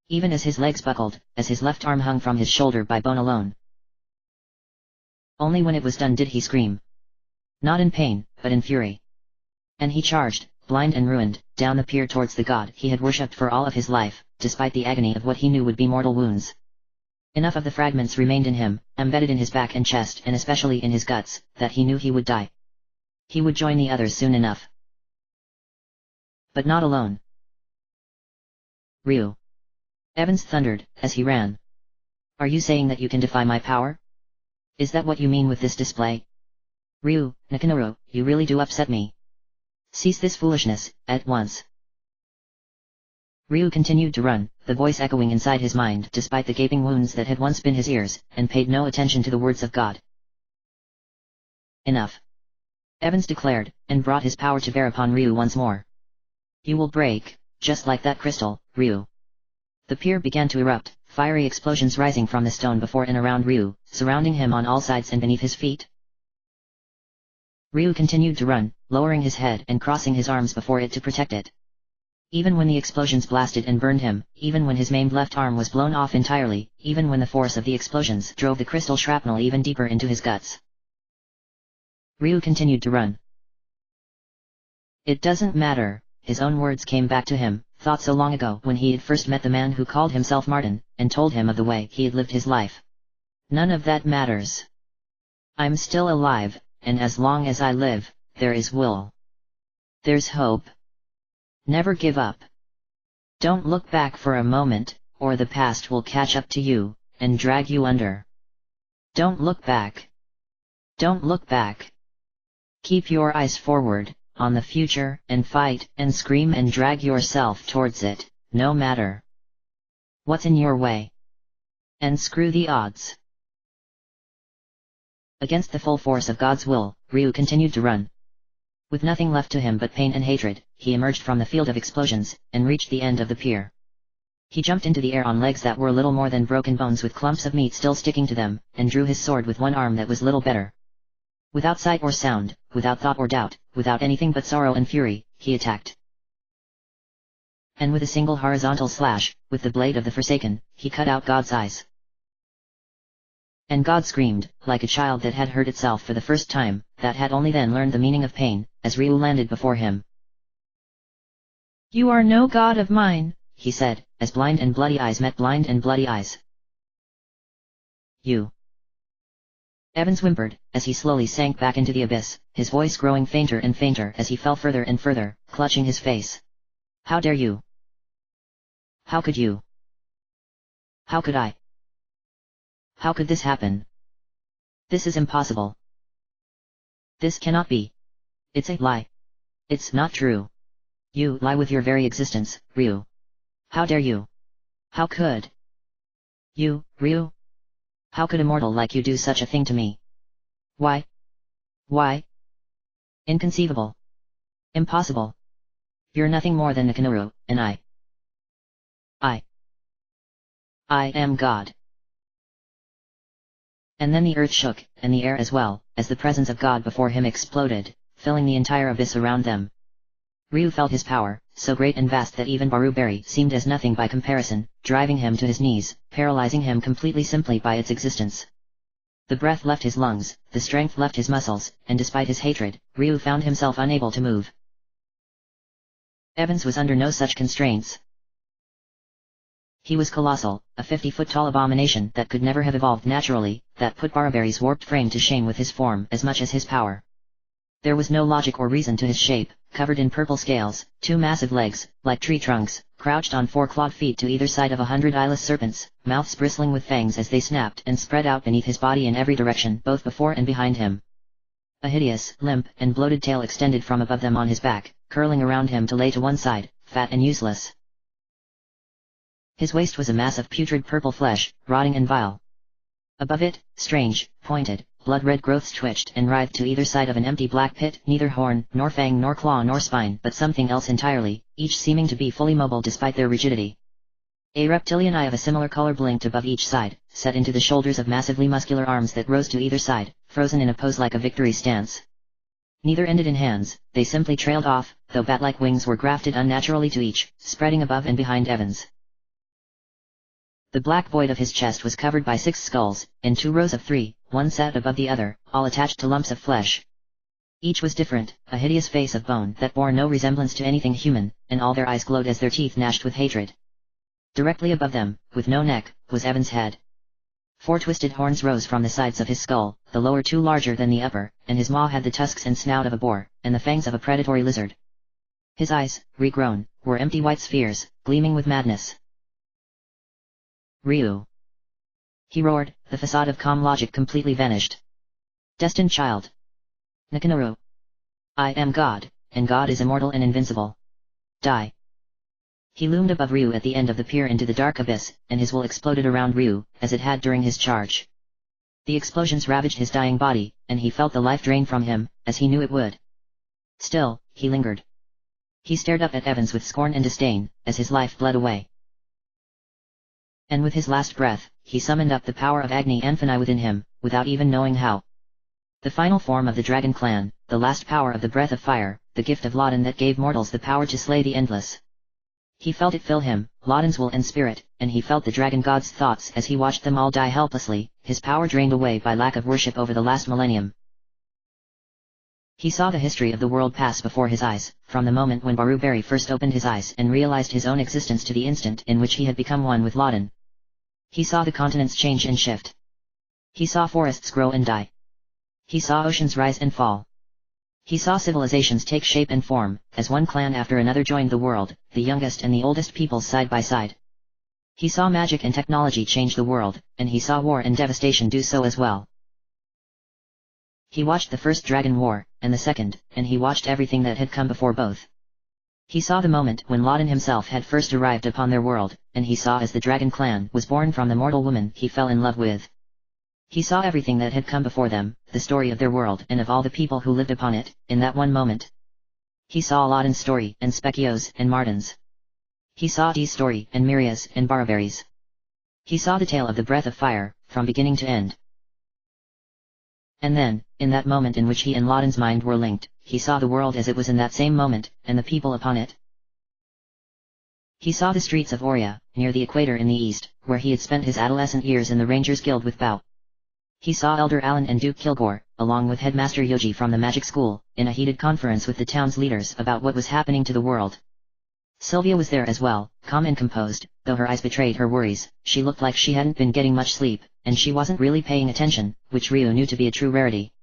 Even as his legs buckled, as his left arm hung from his shoulder by bone alone. Only when it was done did he scream. Not in pain, but in fury. And he charged, blind and ruined, down the pier towards the god he had worshipped for all of his life, despite the agony of what he knew would be mortal wounds. Enough of the fragments remained in him, embedded in his back and chest and especially in his guts, that he knew he would die. He would join the others soon enough. But not alone. Ryu. Evans thundered, as he ran. Are you saying that you can defy my power? Is that what you mean with this display? Ryu, Nakanoru, you really do upset me. Cease this foolishness, at once. Ryu continued to run, the voice echoing inside his mind despite the gaping wounds that had once been his ears, and paid no attention to the words of God. Enough. Evans declared, and brought his power to bear upon Ryu once more. You will break, just like that crystal, Ryu. The pier began to erupt, fiery explosions rising from the stone before and around Ryu, surrounding him on all sides and beneath his feet. Ryu continued to run, lowering his head and crossing his arms before it to protect it. Even when the explosions blasted and burned him, even when his maimed left arm was blown off entirely, even when the force of the explosions drove the crystal shrapnel even deeper into his guts. Ryu continued to run. It doesn't matter, his own words came back to him, thought so long ago when he had first met the man who called himself Martin, and told him of the way he had lived his life. None of that matters. I'm still alive, and as long as I live, there is will. There's hope. Never give up. Don't look back for a moment, or the past will catch up to you, and drag you under. Don't look back. Don't look back. Keep your eyes forward, on the future, and fight, and scream and drag yourself towards it, no matter what's in your way. And screw the odds. Against the full force of God's will, Ryu continued to run. With nothing left to him but pain and hatred, he emerged from the field of explosions, and reached the end of the pier. He jumped into the air on legs that were little more than broken bones with clumps of meat still sticking to them, and drew his sword with one arm that was little better. Without sight or sound, without thought or doubt, without anything but sorrow and fury, he attacked. And with a single horizontal slash, with the blade of the Forsaken, he cut out God's eyes. And God screamed, like a child that had hurt itself for the first time, that had only then learned the meaning of pain, as Ryu landed before him. You are no god of mine, he said, as blind and bloody eyes met blind and bloody eyes. You. Evans whimpered, as he slowly sank back into the abyss, his voice growing fainter and fainter as he fell further and further, clutching his face. How dare you? How could you? How could I? How could this happen? This is impossible. This cannot be. It's a lie. It's not true. You lie with your very existence, Ryu. How dare you? How could you, Ryu? How could a mortal like you do such a thing to me? Why? Why? Inconceivable. Impossible. You're nothing more than Nakanuru, and I am God. And then the earth shook, and the air as well, as the presence of God before him exploded, filling the entire abyss around them. Ryu felt his power, so great and vast that even Baruberi seemed as nothing by comparison, driving him to his knees, paralyzing him completely simply by its existence. The breath left his lungs, the strength left his muscles, and despite his hatred, Ryu found himself unable to move. Evans was under no such constraints. He was colossal, a 50-foot-tall abomination that could never have evolved naturally, that put Baruberi's warped frame to shame with his form as much as his power. There was no logic or reason to his shape, covered in purple scales, 2 massive legs, like tree trunks, crouched on 4 clawed feet to either side of 100 eyeless serpents, mouths bristling with fangs as they snapped and spread out beneath his body in every direction both before and behind him. A hideous, limp, and bloated tail extended from above them on his back, curling around him to lay to one side, fat and useless. His waist was a mass of putrid purple flesh, rotting and vile. Above it, strange, pointed, blood-red growths twitched and writhed to either side of an empty black pit, neither horn, nor fang nor claw nor spine but something else entirely, each seeming to be fully mobile despite their rigidity. A reptilian eye of a similar color blinked above each side, set into the shoulders of massively muscular arms that rose to either side, frozen in a pose like a victory stance. Neither ended in hands, they simply trailed off, though bat-like wings were grafted unnaturally to each, spreading above and behind Evans. The black void of his chest was covered by 6 skulls, in 2 rows of 3, one set above the other, all attached to lumps of flesh. Each was different, a hideous face of bone that bore no resemblance to anything human, and all their eyes glowed as their teeth gnashed with hatred. Directly above them, with no neck, was Evans' head. 4 twisted horns rose from the sides of his skull, the lower 2 larger than the upper, and his maw had the tusks and snout of a boar, and the fangs of a predatory lizard. His eyes, regrown, were empty white spheres, gleaming with madness. Ryu! He roared, the facade of calm logic completely vanished. Destined child! Nakanuru! I am God, and God is immortal and invincible. Die! He loomed above Ryu at the end of the pier into the dark abyss, and his will exploded around Ryu, as it had during his charge. The explosions ravaged his dying body, and he felt the life drain from him, as he knew it would. Still, he lingered. He stared up at Evans with scorn and disdain, as his life bled away. And with his last breath, he summoned up the power of Agni Anfani within him, without even knowing how. The final form of the Dragon Clan, the last power of the Breath of Fire, the gift of Loden that gave mortals the power to slay the endless. He felt it fill him, Loden's will and spirit, and he felt the Dragon God's thoughts as he watched them all die helplessly, his power drained away by lack of worship over the last millennium. He saw the history of the world pass before his eyes, from the moment when Baruberi first opened his eyes and realized his own existence to the instant in which he had become one with Loden. He saw the continents change and shift. He saw forests grow and die. He saw oceans rise and fall. He saw civilizations take shape and form, as one clan after another joined the world, the youngest and the oldest peoples side by side. He saw magic and technology change the world, and he saw war and devastation do so as well. He watched the first Dragon War, and the second, and he watched everything that had come before both. He saw the moment when Loden himself had first arrived upon their world, and he saw as the Dragon clan was born from the mortal woman he fell in love with. He saw everything that had come before them, the story of their world and of all the people who lived upon it, in that one moment. He saw Loden's story, and Spekio's, and Martin's. He saw Dee's story, and Miria's, and Baruberi's. He saw the tale of the breath of fire, from beginning to end. And then, in that moment in which he and Loden's mind were linked, he saw the world as it was in that same moment, and the people upon it. He saw the streets of Oria, near the equator in the east, where he had spent his adolescent years in the Rangers Guild with Bao. He saw Elder Alan and Duke Kilgore, along with Headmaster Yoji from the magic school, in a heated conference with the town's leaders about what was happening to the world. Sylvia was there as well, calm and composed, though her eyes betrayed her worries. She looked like she hadn't been getting much sleep, and she wasn't really paying attention, which Ryu knew to be a true rarity.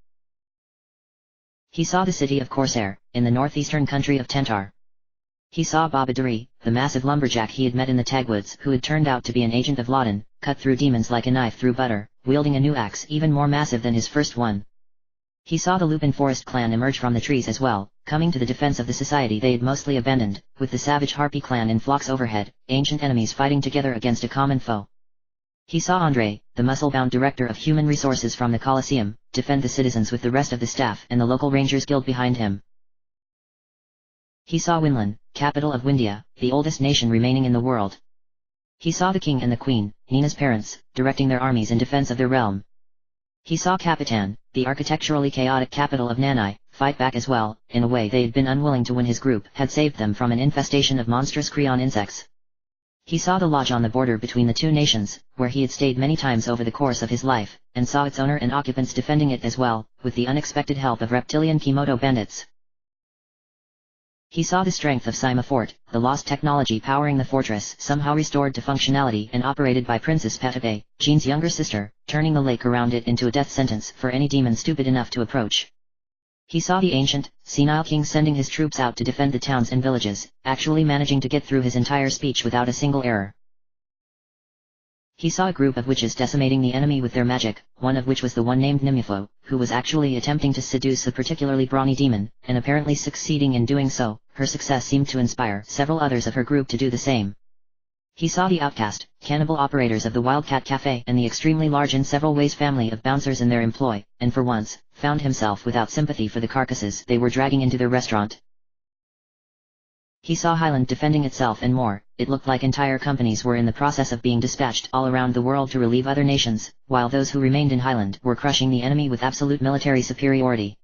He saw the city of Corsair, in the northeastern country of Tentar. He saw Babadari, the massive lumberjack he had met in the Tagwoods who had turned out to be an agent of Loden, cut through demons like a knife through butter, wielding a new axe even more massive than his first one. He saw the Lupin Forest clan emerge from the trees as well, coming to the defense of the society they had mostly abandoned, with the savage Harpy clan in flocks overhead, ancient enemies fighting together against a common foe. He saw Andre, the muscle-bound director of human resources from the Colosseum, defend the citizens with the rest of the staff and the local Rangers Guild behind him. He saw Winlan, capital of Windia, the oldest nation remaining in the world. He saw the king and the queen, Nina's parents, directing their armies in defense of their realm. He saw Capitan, the architecturally chaotic capital of Nanai, fight back as well, in a way they had been unwilling to when his group had saved them from an infestation of monstrous Creon insects. He saw the lodge on the border between the two nations, where he had stayed many times over the course of his life, and saw its owner and occupants defending it as well, with the unexpected help of reptilian Kimoto bandits. He saw the strength of Sima Fort, the lost technology powering the fortress somehow restored to functionality and operated by Princess Petabe, Jean's younger sister, turning the lake around it into a death sentence for any demon stupid enough to approach. He saw the ancient, senile king sending his troops out to defend the towns and villages, actually managing to get through his entire speech without a single error. He saw a group of witches decimating the enemy with their magic, one of which was the one named Nimufo, who was actually attempting to seduce a particularly brawny demon, and apparently succeeding in doing so. Her success seemed to inspire several others of her group to do the same. He saw the outcast, cannibal operators of the Wildcat Cafe and the extremely large in several ways family of bouncers in their employ, and for once, found himself without sympathy for the carcasses they were dragging into their restaurant. He saw Highland defending itself and more. It looked like entire companies were in the process of being dispatched all around the world to relieve other nations, while those who remained in Highland were crushing the enemy with absolute military superiority.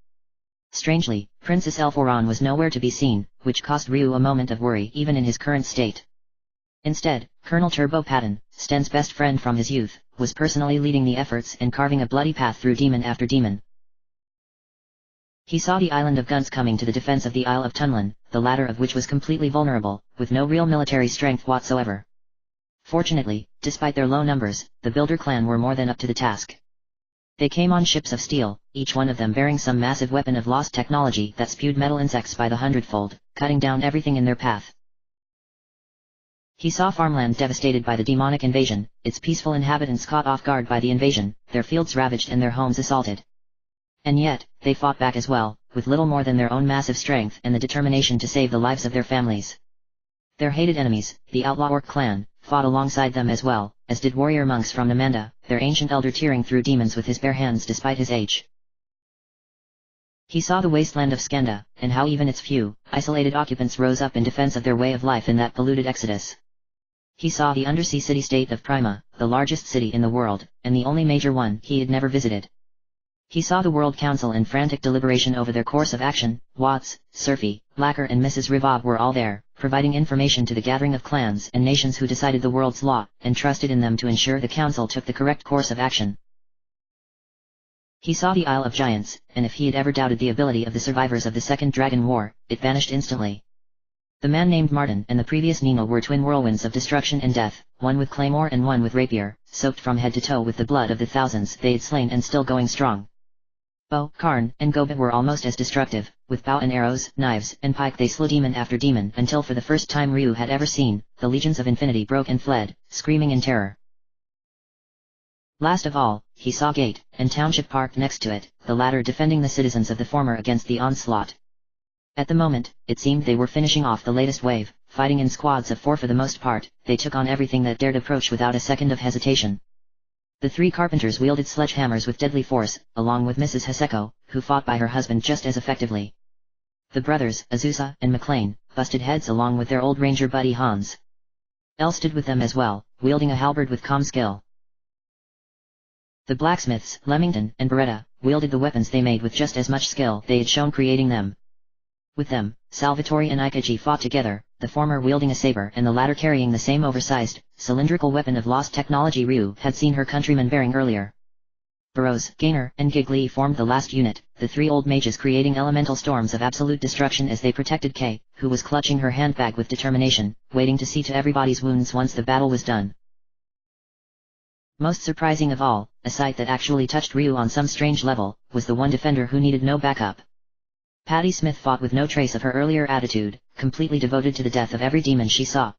Strangely, Princess Elforan was nowhere to be seen, which caused Ryu a moment of worry even in his current state. Instead, Colonel Turbo Patton, Sten's best friend from his youth, was personally leading the efforts and carving a bloody path through demon after demon. He saw the island of Guns coming to the defense of the Isle of Tunlin, the latter of which was completely vulnerable, with no real military strength whatsoever. Fortunately, despite their low numbers, the Builder clan were more than up to the task. They came on ships of steel, each one of them bearing some massive weapon of lost technology that spewed metal insects by the hundredfold, cutting down everything in their path. He saw farmland devastated by the demonic invasion, its peaceful inhabitants caught off guard by the invasion, their fields ravaged and their homes assaulted. And yet, they fought back as well, with little more than their own massive strength and the determination to save the lives of their families. Their hated enemies, the outlaw Orc clan, fought alongside them as well, as did warrior monks from Namanda, their ancient elder tearing through demons with his bare hands despite his age. He saw the wasteland of Skenda, and how even its few, isolated occupants rose up in defense of their way of life in that polluted exodus. He saw the undersea city-state of Prima, the largest city in the world, and the only major one he had never visited. He saw the World Council in frantic deliberation over their course of action. Watts, Surfy, Blacker and Mrs. Rivav were all there, providing information to the gathering of clans and nations who decided the world's law, and trusted in them to ensure the council took the correct course of action. He saw the Isle of Giants, and if he had ever doubted the ability of the survivors of the Second Dragon War, it vanished instantly. The man named Martin and the previous Nino were twin whirlwinds of destruction and death, one with claymore and one with rapier, soaked from head to toe with the blood of the thousands they had slain and still going strong. Bo, Karn, and Gobet were almost as destructive. With bow and arrows, knives, and pike they slew demon after demon until for the first time Ryu had ever seen, the legions of infinity broke and fled, screaming in terror. Last of all, he saw Gate, and Township parked next to it, the latter defending the citizens of the former against the onslaught. At the moment, it seemed they were finishing off the latest wave, fighting in squads of 4 for the most part. They took on everything that dared approach without a second of hesitation. The 3 carpenters wielded sledgehammers with deadly force, along with Mrs. Haseko, who fought by her husband just as effectively. The brothers, Azusa and McLean, busted heads along with their old ranger buddy Hans. Elle stood with them as well, wielding a halberd with calm skill. The blacksmiths, Leamington and Beretta, wielded the weapons they made with just as much skill they had shown creating them. With them, Salvatore and Ikaji fought together, the former wielding a saber and the latter carrying the same oversized, cylindrical weapon of lost technology Ryu had seen her countrymen bearing earlier. Burrows, Gainer, and Gigli formed the last unit, the 3 old mages creating elemental storms of absolute destruction as they protected Kay, who was clutching her handbag with determination, waiting to see to everybody's wounds once the battle was done. Most surprising of all, a sight that actually touched Ryu on some strange level, was the one defender who needed no backup. Patti Smith fought with no trace of her earlier attitude, completely devoted to the death of every demon she saw.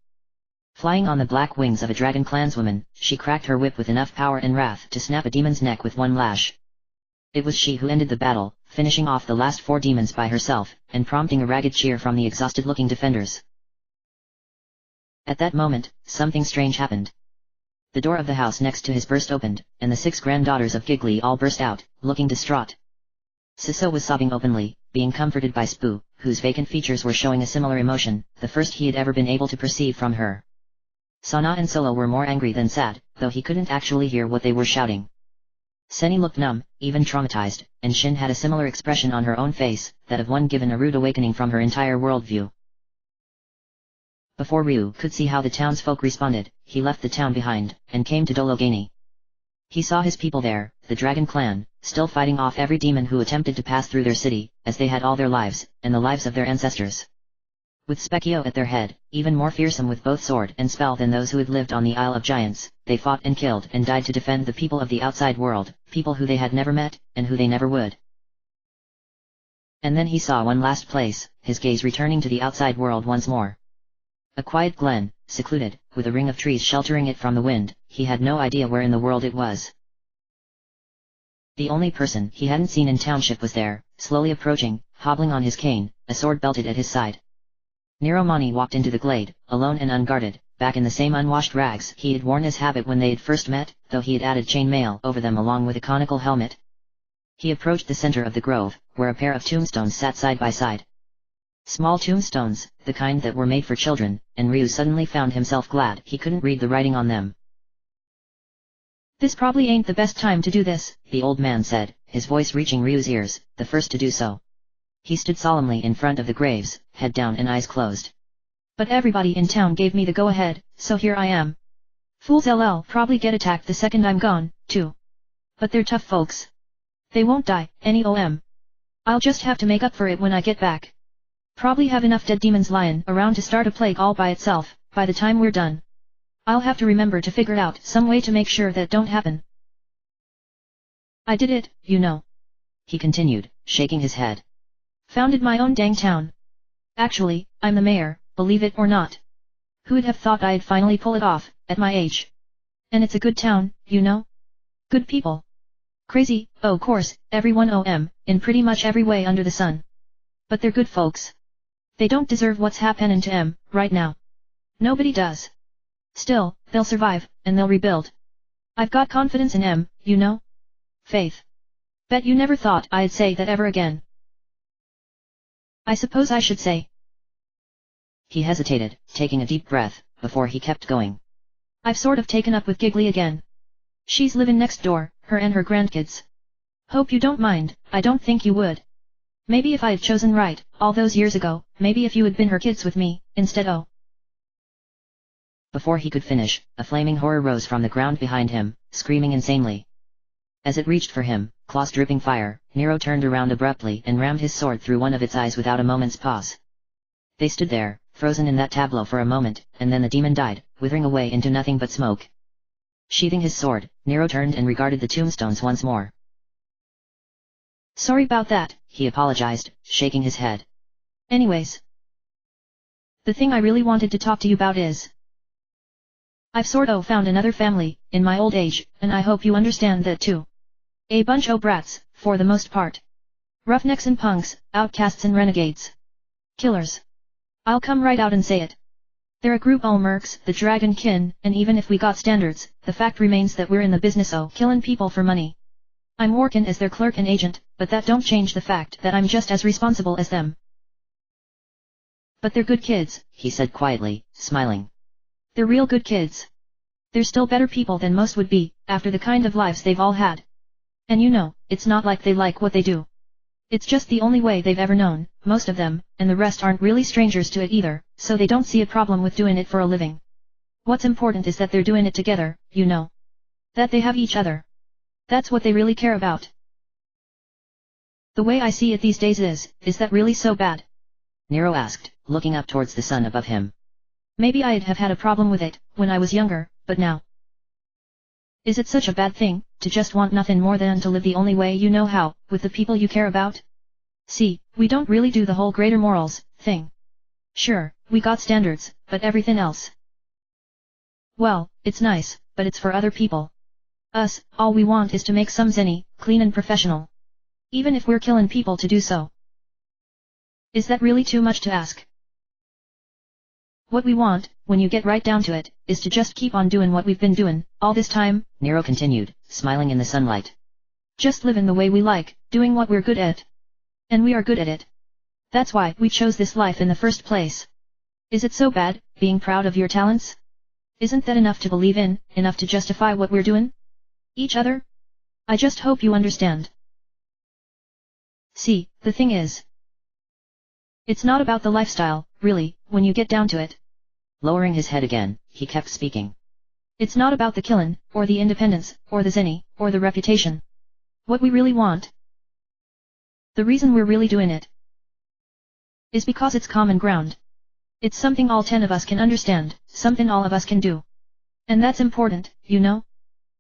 Flying on the black wings of a dragon clanswoman, she cracked her whip with enough power and wrath to snap a demon's neck with one lash. It was she who ended the battle, finishing off the last 4 demons by herself, and prompting a ragged cheer from the exhausted-looking defenders. At that moment, something strange happened. The door of the house next to his burst opened, and the 6 granddaughters of Gigli all burst out, looking distraught. Siso was sobbing openly, being comforted by Spoo, whose vacant features were showing a similar emotion, the first he had ever been able to perceive from her. Sana and Solo were more angry than sad, though he couldn't actually hear what they were shouting. Seni looked numb, even traumatized, and Shin had a similar expression on her own face, that of one given a rude awakening from her entire worldview. Before Ryu could see how the townsfolk responded, he left the town behind, and came to Dologani. He saw his people there, the Dragon Clan, still fighting off every demon who attempted to pass through their city, as they had all their lives, and the lives of their ancestors. With Specchio at their head, even more fearsome with both sword and spell than those who had lived on the Isle of Giants, they fought and killed and died to defend the people of the outside world, people who they had never met, and who they never would. And then he saw one last place, his gaze returning to the outside world once more. A quiet glen, secluded, with a ring of trees sheltering it from the wind, he had no idea where in the world it was. The only person he hadn't seen in Township was there, slowly approaching, hobbling on his cane, a sword belted at his side. Niromani walked into the glade, alone and unguarded, back in the same unwashed rags he had worn as habit when they had first met, though he had added chain mail over them along with a conical helmet. He approached the center of the grove, where a pair of tombstones sat side by side. Small tombstones, the kind that were made for children, and Ryu suddenly found himself glad he couldn't read the writing on them. "This probably ain't the best time to do this," the old man said, his voice reaching Ryu's ears, the first to do so. He stood solemnly in front of the graves, head down and eyes closed. "But everybody in town gave me the go-ahead, so here I am. Fools LL probably get attacked the second I'm gone, too. But they're tough folks. They won't die, any OM. I'll just have to make up for it when I get back. Probably have enough dead demons lying around to start a plague all by itself, by the time we're done. I'll have to remember to figure out some way to make sure that don't happen. I did it, you know," he continued, shaking his head. "Founded my own dang town. Actually, I'm the mayor, believe it or not. Who'd have thought I'd finally pull it off, at my age? And it's a good town, you know? Good people. Crazy, oh course, everyone OM, in pretty much every way under the sun. But they're good folks. They don't deserve what's happening to 'em, right now. Nobody does. Still, they'll survive, and they'll rebuild. I've got confidence in 'em, you know? Faith. Bet you never thought I'd say that ever again. I suppose I should say." He hesitated, taking a deep breath, before he kept going. "I've sort of taken up with Gigli again. She's living next door, her and her grandkids. Hope you don't mind, I don't think you would. Maybe if I had chosen right, all those years ago, maybe if you had been her kids with me, instead oh." Before he could finish, a flaming horror rose from the ground behind him, screaming insanely. As it reached for him, claws dripping fire, Nero turned around abruptly and rammed his sword through one of its eyes without a moment's pause. They stood there, frozen in that tableau for a moment, and then the demon died, withering away into nothing but smoke. Sheathing his sword, Nero turned and regarded the tombstones once more. Sorry about that, he apologized, shaking his head. Anyways, the thing I really wanted to talk to you about is, I've sort of found another family, in my old age, and I hope you understand that too. A bunch o' brats, for the most part. Roughnecks and punks, outcasts and renegades. Killers. I'll come right out and say it. They're a group o' mercs, the dragon kin, and even if we got standards, the fact remains that we're in the business o' killin' people for money. I'm workin' as their clerk and agent, but that don't change the fact that I'm just as responsible as them. But they're good kids, he said quietly, smiling. They're real good kids. They're still better people than most would be, after the kind of lives they've all had. And you know, it's not like they like what they do. It's just the only way they've ever known, most of them, and the rest aren't really strangers to it either, so they don't see a problem with doing it for a living. What's important is that they're doing it together, you know. That they have each other. That's what they really care about. The way I see it these days is that really so bad? Nero asked, looking up towards the sun above him. Maybe I'd have had a problem with it, when I was younger, but now. Is it such a bad thing, to just want nothing more than to live the only way you know how, with the people you care about? See, we don't really do the whole greater morals thing. Sure, we got standards, but everything else. Well, it's nice, but it's for other people. Us, all we want is to make some zenny, clean and professional. Even if we're killing people to do so. Is that really too much to ask? What we want, when you get right down to it, is to just keep on doing what we've been doing, all this time, Nero continued, smiling in the sunlight. Just living the way we like, doing what we're good at. And we are good at it. That's why we chose this life in the first place. Is it so bad, being proud of your talents? Isn't that enough to believe in, enough to justify what we're doing? Each other? I just hope you understand. See, the thing is, it's not about the lifestyle, really, when you get down to it. Lowering his head again, he kept speaking. It's not about the killin', or the independence, or the zenny, or the reputation. What we really want, the reason we're really doing it, is because it's common ground. It's something all 10 of us can understand, something all of us can do. And that's important, you know?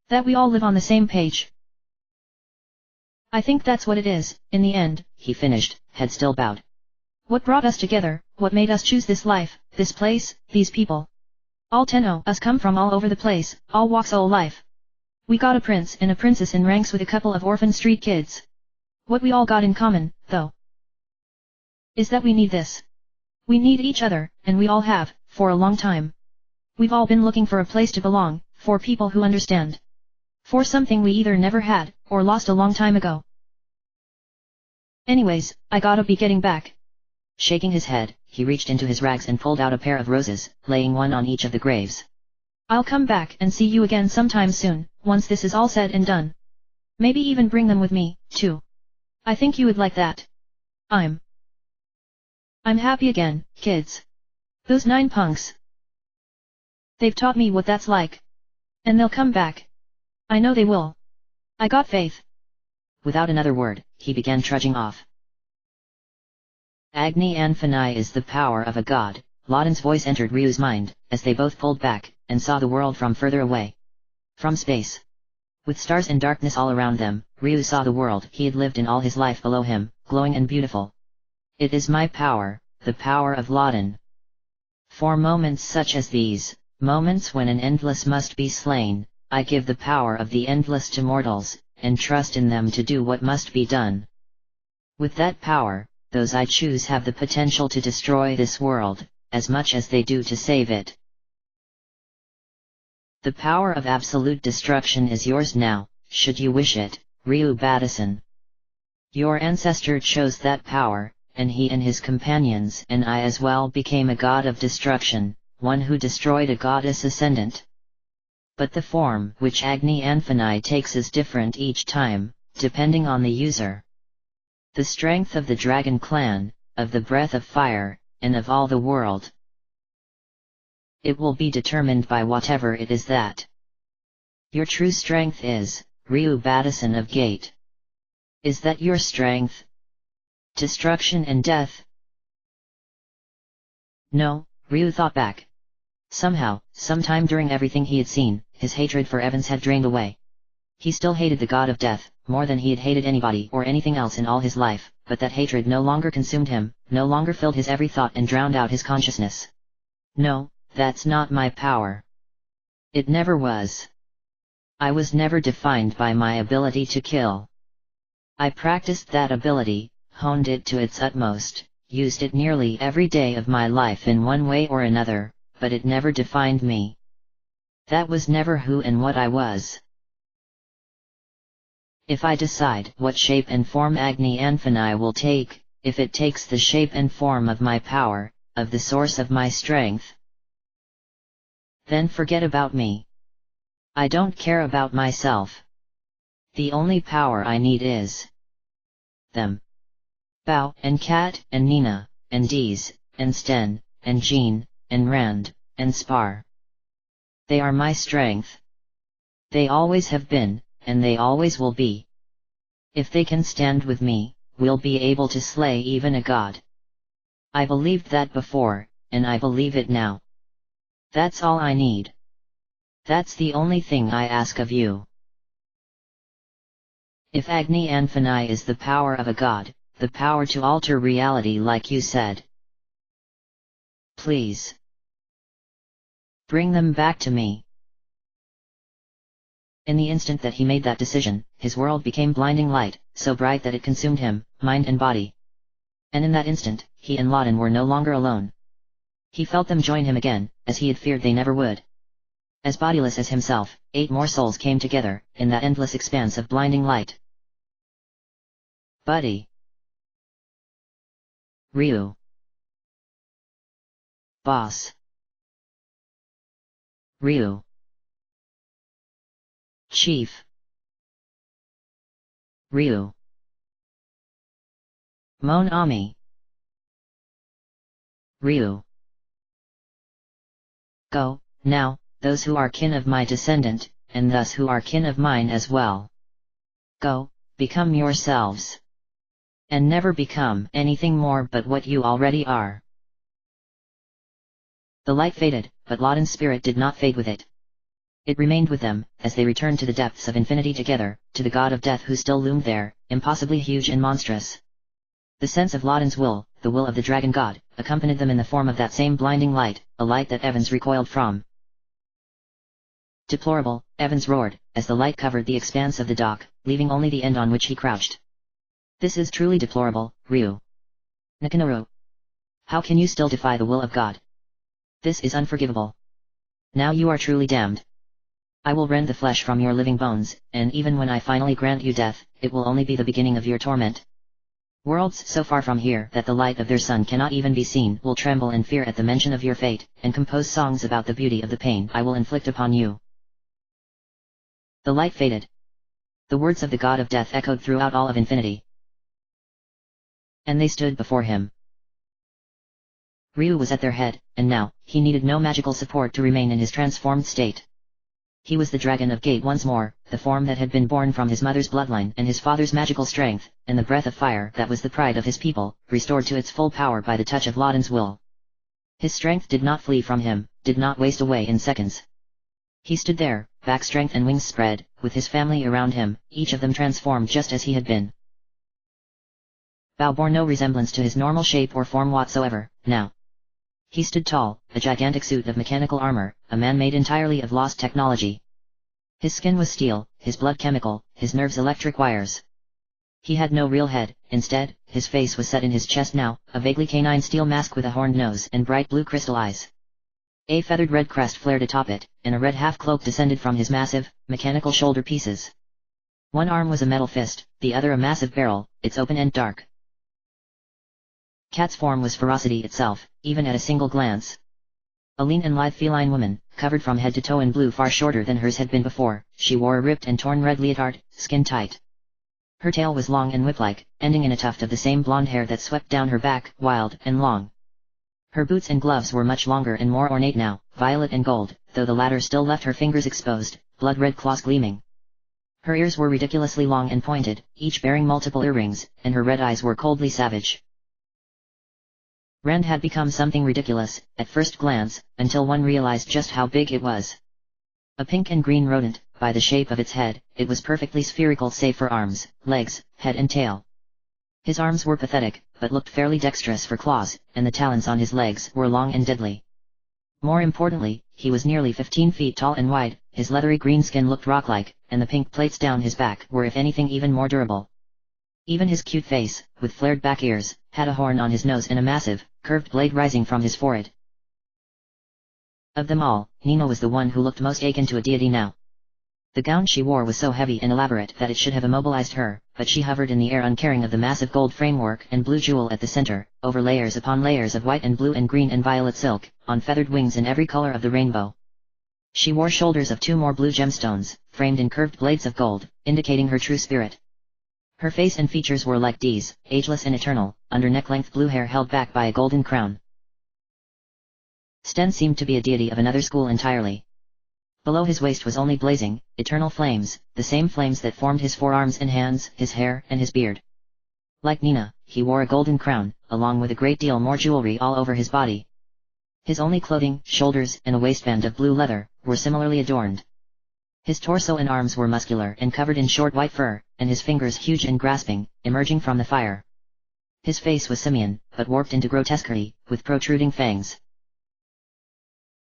That we all live on the same page. I think that's what it is, in the end, he finished, head still bowed. What brought us together, what made us choose this life, this place, these people. All 10 o' us come from all over the place, all walks o' life. We got a prince and a princess in ranks with a couple of orphan street kids. What we all got in common, though, is that we need this. We need each other, and we all have, for a long time. We've all been looking for a place to belong, for people who understand. For something we either never had, or lost a long time ago. Anyways, I gotta be getting back. Shaking his head, he reached into his rags and pulled out a pair of roses, laying one on each of the graves. I'll come back and see you again sometime soon, once this is all said and done. Maybe even bring them with me, too. I think you would like that. I'm happy again, kids. Those 9 punks. They've taught me what that's like. And they'll come back. I know they will. I got faith. Without another word, he began trudging off. Agni Anfanai is the power of a god, Loden's voice entered Ryu's mind, as they both pulled back, and saw the world from further away. From space. With stars and darkness all around them, Ryu saw the world he had lived in all his life below him, glowing and beautiful. It is my power, the power of Loden. For moments such as these, moments when an endless must be slain, I give the power of the endless to mortals, and trust in them to do what must be done. With that power, those I choose have the potential to destroy this world, as much as they do to save it. The power of absolute destruction is yours now, should you wish it, Ryu Badison. Your ancestor chose that power, and he and his companions and I as well became a god of destruction, one who destroyed a goddess ascendant. But the form which Agni Anfanai takes is different each time, depending on the user. The strength of the dragon clan, of the breath of fire, and of all the world. It will be determined by whatever it is that your true strength is, Ryu Battison of Gate. Is that your strength? Destruction and death? No, Ryu thought back. Somehow, sometime during everything he had seen, his hatred for Evans had drained away. He still hated the god of death, more than he had hated anybody or anything else in all his life, but that hatred no longer consumed him, no longer filled his every thought and drowned out his consciousness. No, that's not my power. It never was. I was never defined by my ability to kill. I practiced that ability, honed it to its utmost, used it nearly every day of my life in one way or another, but it never defined me. That was never who and what I was. If I decide what shape and form Agni Anfani will take, if it takes the shape and form of my power, of the source of my strength, then forget about me. I don't care about myself. The only power I need is them. Bao, and Kat, and Nina, and Deez, and Sten, and Jean, and Rand, and Spar. They are my strength. They always have been, and they always will be. If they can stand with me, we'll be able to slay even a god. I believed that before, and I believe it now. That's all I need. That's the only thing I ask of you. If Agni Anfani is the power of a god, the power to alter reality like you said, please bring them back to me. In the instant that he made that decision, his world became blinding light, so bright that it consumed him, mind and body. And in that instant, he and Loden were no longer alone. He felt them join him again, as he had feared they never would. As bodiless as himself, 8 more souls came together, in that endless expanse of blinding light. Buddy. Ryu. Boss. Ryu. Chief. Ryu. Mon Ami. Ryu. Go, now, those who are kin of my descendant, and thus who are kin of mine as well. Go, become yourselves. And never become anything more but what you already are. The light faded, but Loden's spirit did not fade with it. It remained with them, as they returned to the depths of infinity together, to the god of death who still loomed there, impossibly huge and monstrous. The sense of Loden's will, the will of the dragon god, accompanied them in the form of that same blinding light, a light that Evans recoiled from. Deplorable, Evans roared, as the light covered the expanse of the dock, leaving only the end on which he crouched. This is truly deplorable, Ryu. Nakanoru. How can you still defy the will of God? This is unforgivable. Now you are truly damned. I will rend the flesh from your living bones, and even when I finally grant you death, it will only be the beginning of your torment. Worlds so far from here that the light of their sun cannot even be seen will tremble in fear at the mention of your fate, and compose songs about the beauty of the pain I will inflict upon you. The light faded. The words of the god of death echoed throughout all of infinity. And they stood before him. Ryu was at their head, and now, he needed no magical support to remain in his transformed state. He was the dragon of Gate once more, the form that had been born from his mother's bloodline and his father's magical strength, and the breath of fire that was the pride of his people, restored to its full power by the touch of Loden's will. His strength did not flee from him, did not waste away in seconds. He stood there, back strength and wings spread, with his family around him, each of them transformed just as he had been. Bao bore no resemblance to his normal shape or form whatsoever, now. He stood tall, a gigantic suit of mechanical armor, a man made entirely of lost technology. His skin was steel, his blood chemical, his nerves electric wires. He had no real head, instead, his face was set in his chest now, a vaguely canine steel mask with a horned nose and bright blue crystal eyes. A feathered red crest flared atop it, and a red half-cloak descended from his massive, mechanical shoulder pieces. One arm was a metal fist, the other a massive barrel, its open end dark. Kat's form was ferocity itself, even at a single glance. A lean and lithe feline woman, covered from head to toe in blue far shorter than hers had been before, she wore a ripped and torn red leotard, skin tight. Her tail was long and whip-like, ending in a tuft of the same blonde hair that swept down her back, wild and long. Her boots and gloves were much longer and more ornate now, violet and gold, though the latter still left her fingers exposed, blood-red claws gleaming. Her ears were ridiculously long and pointed, each bearing multiple earrings, and her red eyes were coldly savage. Rand had become something ridiculous, at first glance, until one realized just how big it was. A pink and green rodent, by the shape of its head, it was perfectly spherical save for arms, legs, head and tail. His arms were pathetic, but looked fairly dexterous for claws, and the talons on his legs were long and deadly. More importantly, he was nearly 15 feet tall and wide, his leathery green skin looked rock-like, and the pink plates down his back were if anything even more durable. Even his cute face, with flared back ears, had a horn on his nose and a massive, curved blade rising from his forehead. Of them all, Nina was the one who looked most akin to a deity now. The gown she wore was so heavy and elaborate that it should have immobilized her, but she hovered in the air uncaring of the massive gold framework and blue jewel at the center, over layers upon layers of white and blue and green and violet silk, on feathered wings in every color of the rainbow. She wore shoulders of 2 more blue gemstones, framed in curved blades of gold, indicating her true spirit. Her face and features were like Dee's, ageless and eternal, under neck-length blue hair held back by a golden crown. Sten seemed to be a deity of another school entirely. Below his waist was only blazing, eternal flames, the same flames that formed his forearms and hands, his hair and his beard. Like Nina, he wore a golden crown, along with a great deal more jewelry all over his body. His only clothing, shoulders and a waistband of blue leather, were similarly adorned. His torso and arms were muscular and covered in short white fur, and his fingers huge and grasping, emerging from the fire. His face was simian, but warped into grotesquerie, with protruding fangs.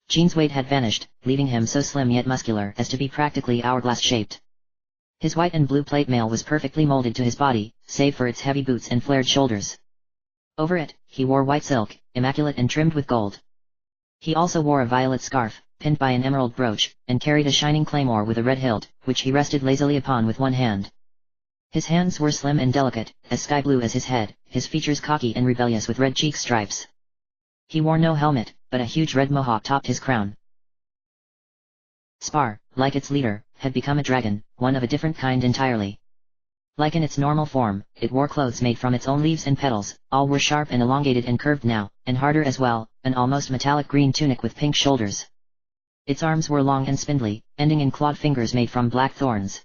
Jean's weight had vanished, leaving him so slim yet muscular as to be practically hourglass-shaped. His white and blue plate mail was perfectly molded to his body, save for its heavy boots and flared shoulders. Over it, he wore white silk, immaculate and trimmed with gold. He also wore a violet scarf, pinned by an emerald brooch, and carried a shining claymore with a red hilt, which he rested lazily upon with one hand. His hands were slim and delicate, as sky blue as his head, his features cocky and rebellious with red cheek stripes. He wore no helmet, but a huge red mohawk topped his crown. Spar, like its leader, had become a dragon, one of a different kind entirely. Like in its normal form, it wore clothes made from its own leaves and petals, all were sharp and elongated and curved now, and harder as well, an almost metallic green tunic with pink shoulders. Its arms were long and spindly, ending in clawed fingers made from black thorns.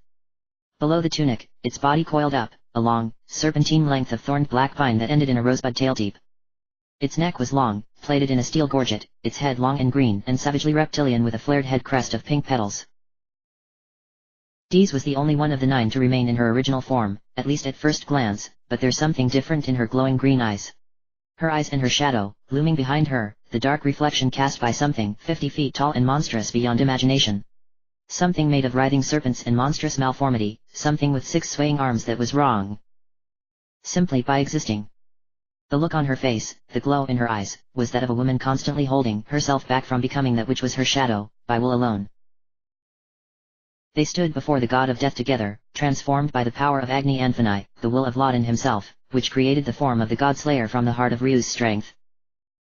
Below the tunic, its body coiled up, a long, serpentine length of thorned black vine that ended in a rosebud tailtip. Its neck was long, plated in a steel gorget, its head long and green and savagely reptilian with a flared head crest of pink petals. Dee's was the only one of the 9 to remain in her original form, at least at first glance, but there's something different in her glowing green eyes. Her eyes and her shadow, looming behind her, the dark reflection cast by something 50 feet tall and monstrous beyond imagination. Something made of writhing serpents and monstrous malformity, something with 6 swaying arms that was wrong. Simply by existing. The look on her face, the glow in her eyes, was that of a woman constantly holding herself back from becoming that which was her shadow, by will alone. They stood before the god of death together, transformed by the power of Agni Anfani, the will of Loden himself, which created the form of the god-slayer from the heart of Ryu's strength.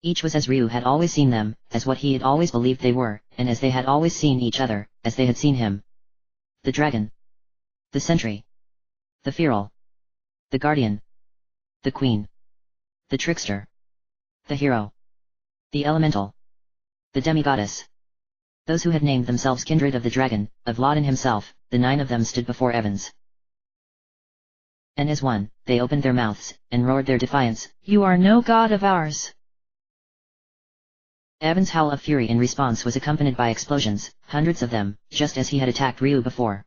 Each was as Ryu had always seen them, as what he had always believed they were, and as they had always seen each other, as they had seen him. The dragon. The sentry. The feral. The guardian. The queen. The trickster. The hero. The elemental. The demigoddess. Those who had named themselves kindred of the dragon, of Loden himself, the 9 of them stood before Evans. And as one, they opened their mouths, and roared their defiance, "You are no god of ours!" Evans' howl of fury in response was accompanied by explosions, hundreds of them, just as he had attacked Ryu before.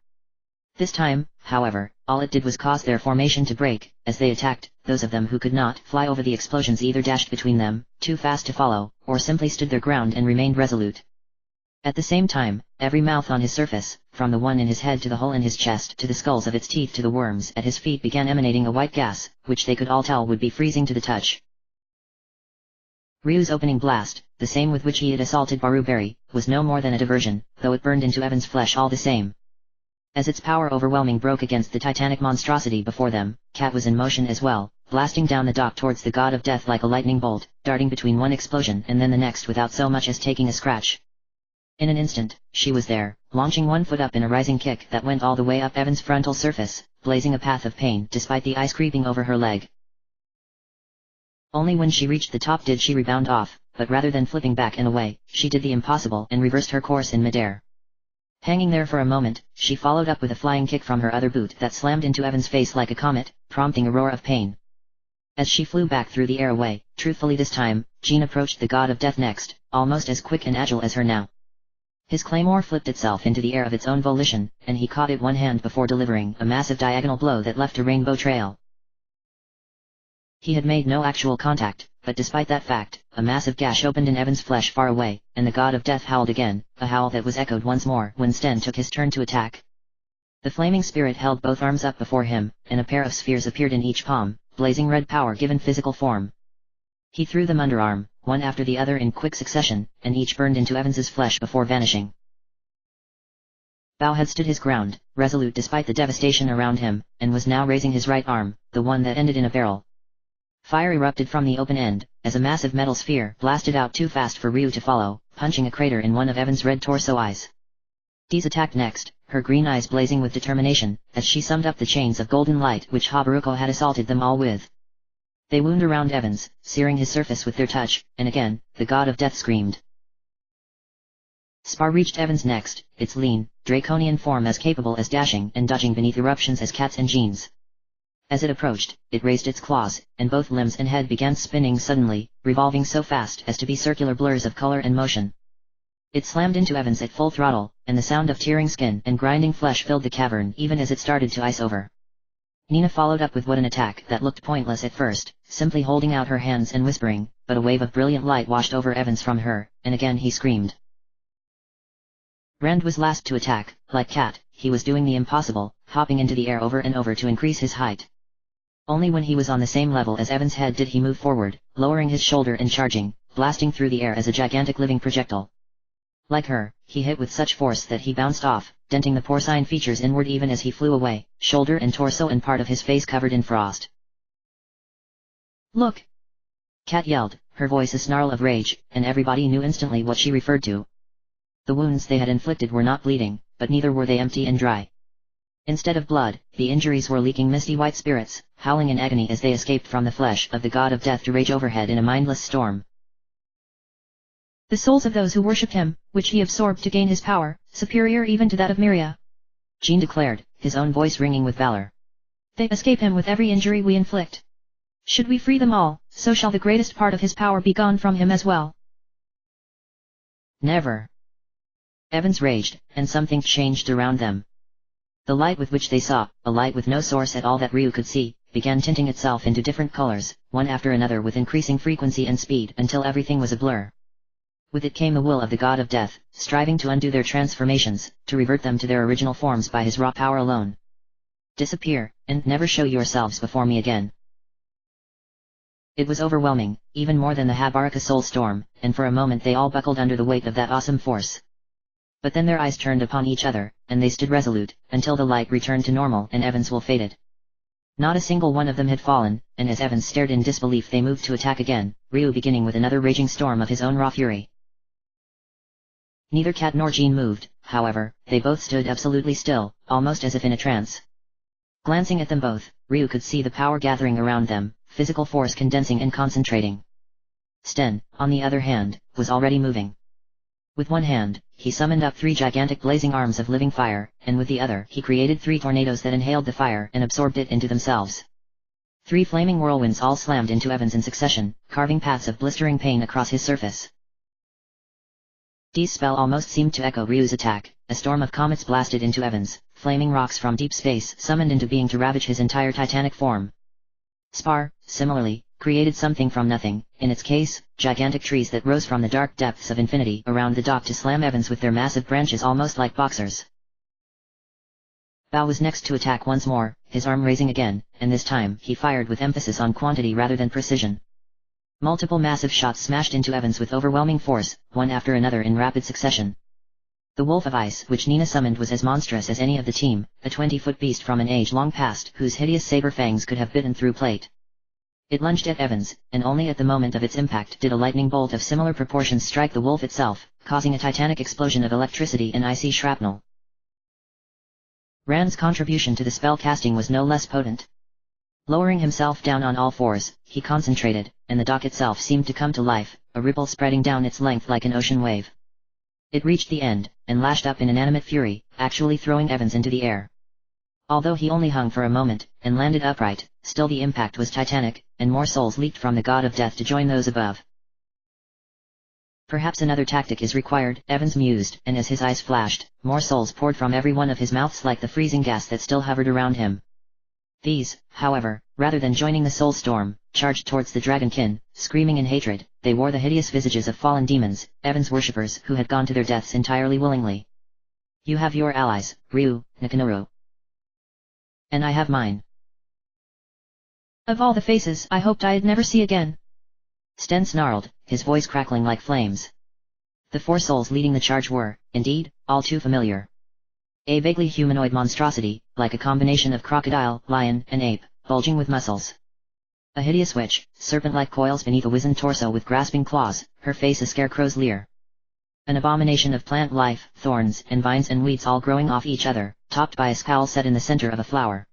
This time, however, all it did was cause their formation to break. As they attacked, those of them who could not fly over the explosions either dashed between them, too fast to follow, or simply stood their ground and remained resolute. At the same time, every mouth on his surface, from the one in his head to the hole in his chest to the skulls of its teeth to the worms at his feet began emanating a white gas, which they could all tell would be freezing to the touch. Ryu's opening blast, the same with which he had assaulted Baruberi, was no more than a diversion, though it burned into Evan's flesh all the same. As its power overwhelming broke against the titanic monstrosity before them, Kat was in motion as well, blasting down the dock towards the god of death like a lightning bolt, darting between one explosion and then the next without so much as taking a scratch. In an instant, she was there, launching one foot up in a rising kick that went all the way up Evan's frontal surface, blazing a path of pain despite the ice creeping over her leg. Only when she reached the top did she rebound off, but rather than flipping back and away, she did the impossible and reversed her course in midair. Hanging there for a moment, she followed up with a flying kick from her other boot that slammed into Evan's face like a comet, prompting a roar of pain. As she flew back through the air away, truthfully this time, Jean approached the god of death next, almost as quick and agile as her now. His claymore flipped itself into the air of its own volition, and he caught it one hand before delivering a massive diagonal blow that left a rainbow trail. He had made no actual contact, but despite that fact, a massive gash opened in Evan's flesh far away, and the god of death howled again, a howl that was echoed once more when Sten took his turn to attack. The flaming spirit held both arms up before him, and a pair of spheres appeared in each palm, blazing red power given physical form. He threw them underarm, one after the other in quick succession, and each burned into Evans's flesh before vanishing. Bao had stood his ground, resolute despite the devastation around him, and was now raising his right arm, the one that ended in a barrel. Fire erupted from the open end, as a massive metal sphere blasted out too fast for Ryu to follow, punching a crater in one of Evan's red torso eyes. Deez attacked next, her green eyes blazing with determination, as she summed up the chains of golden light which Habaruko had assaulted them all with. They wound around Evans, searing his surface with their touch, and again, the god of death screamed. Spar reached Evans next, its lean, draconian form as capable as dashing and dodging beneath eruptions as Kat's and Jean's. As it approached, it raised its claws, and both limbs and head began spinning suddenly, revolving so fast as to be circular blurs of color and motion. It slammed into Evans at full throttle, and the sound of tearing skin and grinding flesh filled the cavern even as it started to ice over. Nina followed up with what an attack that looked pointless at first, simply holding out her hands and whispering, but a wave of brilliant light washed over Evans from her, and again he screamed. Rand was last to attack. Like Kat, he was doing the impossible, hopping into the air over and over to increase his height. Only when he was on the same level as Evans' head did he move forward, lowering his shoulder and charging, blasting through the air as a gigantic living projectile. Like her, he hit with such force that he bounced off, denting the porcine features inward even as he flew away, shoulder and torso and part of his face covered in frost. Look! Kat yelled, her voice a snarl of rage, and everybody knew instantly what she referred to. The wounds they had inflicted were not bleeding, but neither were they empty and dry. Instead of blood, the injuries were leaking misty white spirits, howling in agony as they escaped from the flesh of the god of death to rage overhead in a mindless storm. The souls of those who worshipped him, which he absorbed to gain his power, superior even to that of Miria. Jean declared, his own voice ringing with valor. They escape him with every injury we inflict. Should we free them all, so shall the greatest part of his power be gone from him as well. Never. Evans raged, and something changed around them. The light with which they saw, a light with no source at all that Ryu could see, began tinting itself into different colors, one after another with increasing frequency and speed until everything was a blur. With it came the will of the god of death, striving to undo their transformations, to revert them to their original forms by his raw power alone. Disappear, and never show yourselves before me again. It was overwhelming, even more than the Habaraka soul storm, and for a moment they all buckled under the weight of that awesome force. But then their eyes turned upon each other, and they stood resolute, until the light returned to normal and Evans will faded. Not a single one of them had fallen, and as Evans stared in disbelief they moved to attack again, Ryu beginning with another raging storm of his own raw fury. Neither Kat nor Jean moved, however, they both stood absolutely still, almost as if in a trance. Glancing at them both, Ryu could see the power gathering around them, physical force condensing and concentrating. Sten, on the other hand, was already moving. With one hand, he summoned up 3 gigantic blazing arms of living fire, and with the other he created 3 tornadoes that inhaled the fire and absorbed it into themselves. 3 flaming whirlwinds all slammed into Evans in succession, carving paths of blistering pain across his surface. Deez's spell almost seemed to echo Ryu's attack. A storm of comets blasted into Evans, flaming rocks from deep space summoned into being to ravage his entire titanic form. Spar, similarly, created something from nothing, in its case, gigantic trees that rose from the dark depths of infinity around the dock to slam Evans with their massive branches almost like boxers. Bao was next to attack once more, his arm raising again, and this time he fired with emphasis on quantity rather than precision. Multiple massive shots smashed into Evans with overwhelming force, one after another in rapid succession. The wolf of ice which Nina summoned was as monstrous as any of the team, a 20-foot beast from an age long past whose hideous saber fangs could have bitten through plate. It lunged at Evans, and only at the moment of its impact did a lightning bolt of similar proportions strike the wolf itself, causing a titanic explosion of electricity and icy shrapnel. Rand's contribution to the spell casting was no less potent. Lowering himself down on all fours, he concentrated, and the dock itself seemed to come to life, a ripple spreading down its length like an ocean wave. It reached the end, and lashed up in inanimate fury, actually throwing Evans into the air. Although he only hung for a moment, and landed upright, still the impact was titanic, and more souls leaped from the god of death to join those above. Perhaps another tactic is required, Evans mused, and as his eyes flashed, more souls poured from every one of his mouths like the freezing gas that still hovered around him. These, however, rather than joining the soul storm, charged towards the dragonkin, screaming in hatred. They wore the hideous visages of fallen demons, Evans' worshippers who had gone to their deaths entirely willingly. You have your allies, Ryu, Nakanoro. And I have mine. Of all the faces I hoped I'd never see again. Sten snarled, his voice crackling like flames. The four souls leading the charge were, indeed, all too familiar. A vaguely humanoid monstrosity, like a combination of crocodile, lion, and ape, bulging with muscles. A hideous witch, serpent-like coils beneath a wizened torso with grasping claws, her face a scarecrow's leer. An abomination of plant life, thorns and vines and weeds all growing off each other, topped by a scowl set in the center of a flower.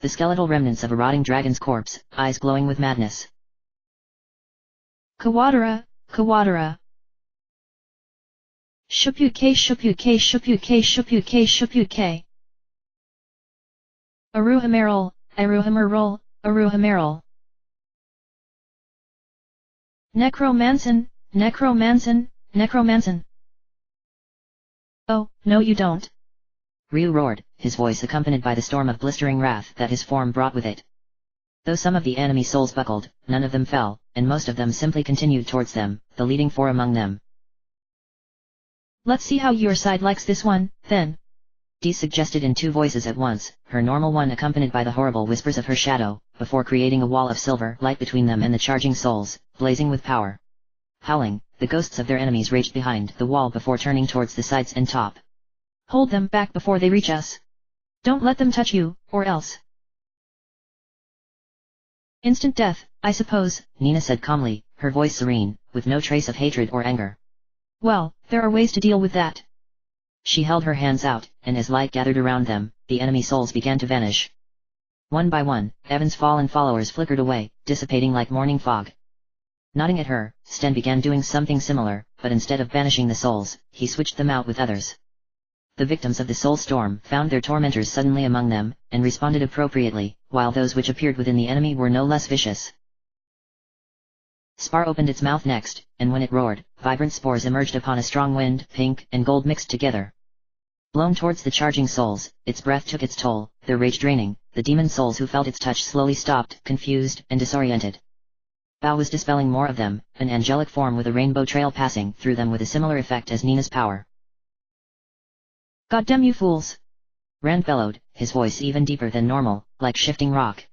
The skeletal remnants of a rotting dragon's corpse, eyes glowing with madness. Kawadara, Kawadara. Shupuke Shupuke Shupuke Shupuke Shupuke. Aruhameral, Aruhamerol, Aruhameral. Necromanson, Necromanson, Necromanson. Oh, no you don't. Ryu roared, his voice accompanied by the storm of blistering wrath that his form brought with it. Though some of the enemy souls buckled, none of them fell, and most of them simply continued towards them, the leading four among them. Let's see how your side likes this one, then. Dee suggested in two voices at once, her normal one accompanied by the horrible whispers of her shadow, before creating a wall of silver light between them and the charging souls, blazing with power. Howling, the ghosts of their enemies raged behind the wall before turning towards the sides and top. Hold them back before they reach us. Don't let them touch you, or else. Instant death, I suppose, Nina said calmly, her voice serene, with no trace of hatred or anger. Well, there are ways to deal with that. She held her hands out, and as light gathered around them, the enemy souls began to vanish. One by one, Evans' fallen followers flickered away, dissipating like morning fog. Nodding at her, Sten began doing something similar, but instead of banishing the souls, he switched them out with others. The victims of the soul storm found their tormentors suddenly among them, and responded appropriately, while those which appeared within the enemy were no less vicious. Spar opened its mouth next, and when it roared, vibrant spores emerged upon a strong wind, pink and gold mixed together. Blown towards the charging souls, its breath took its toll, their rage draining. The demon souls who felt its touch slowly stopped, confused and disoriented. Bao was dispelling more of them, an angelic form with a rainbow trail passing through them with a similar effect as Nina's power. Goddamn you fools! Rand bellowed, his voice even deeper than normal, like shifting rock.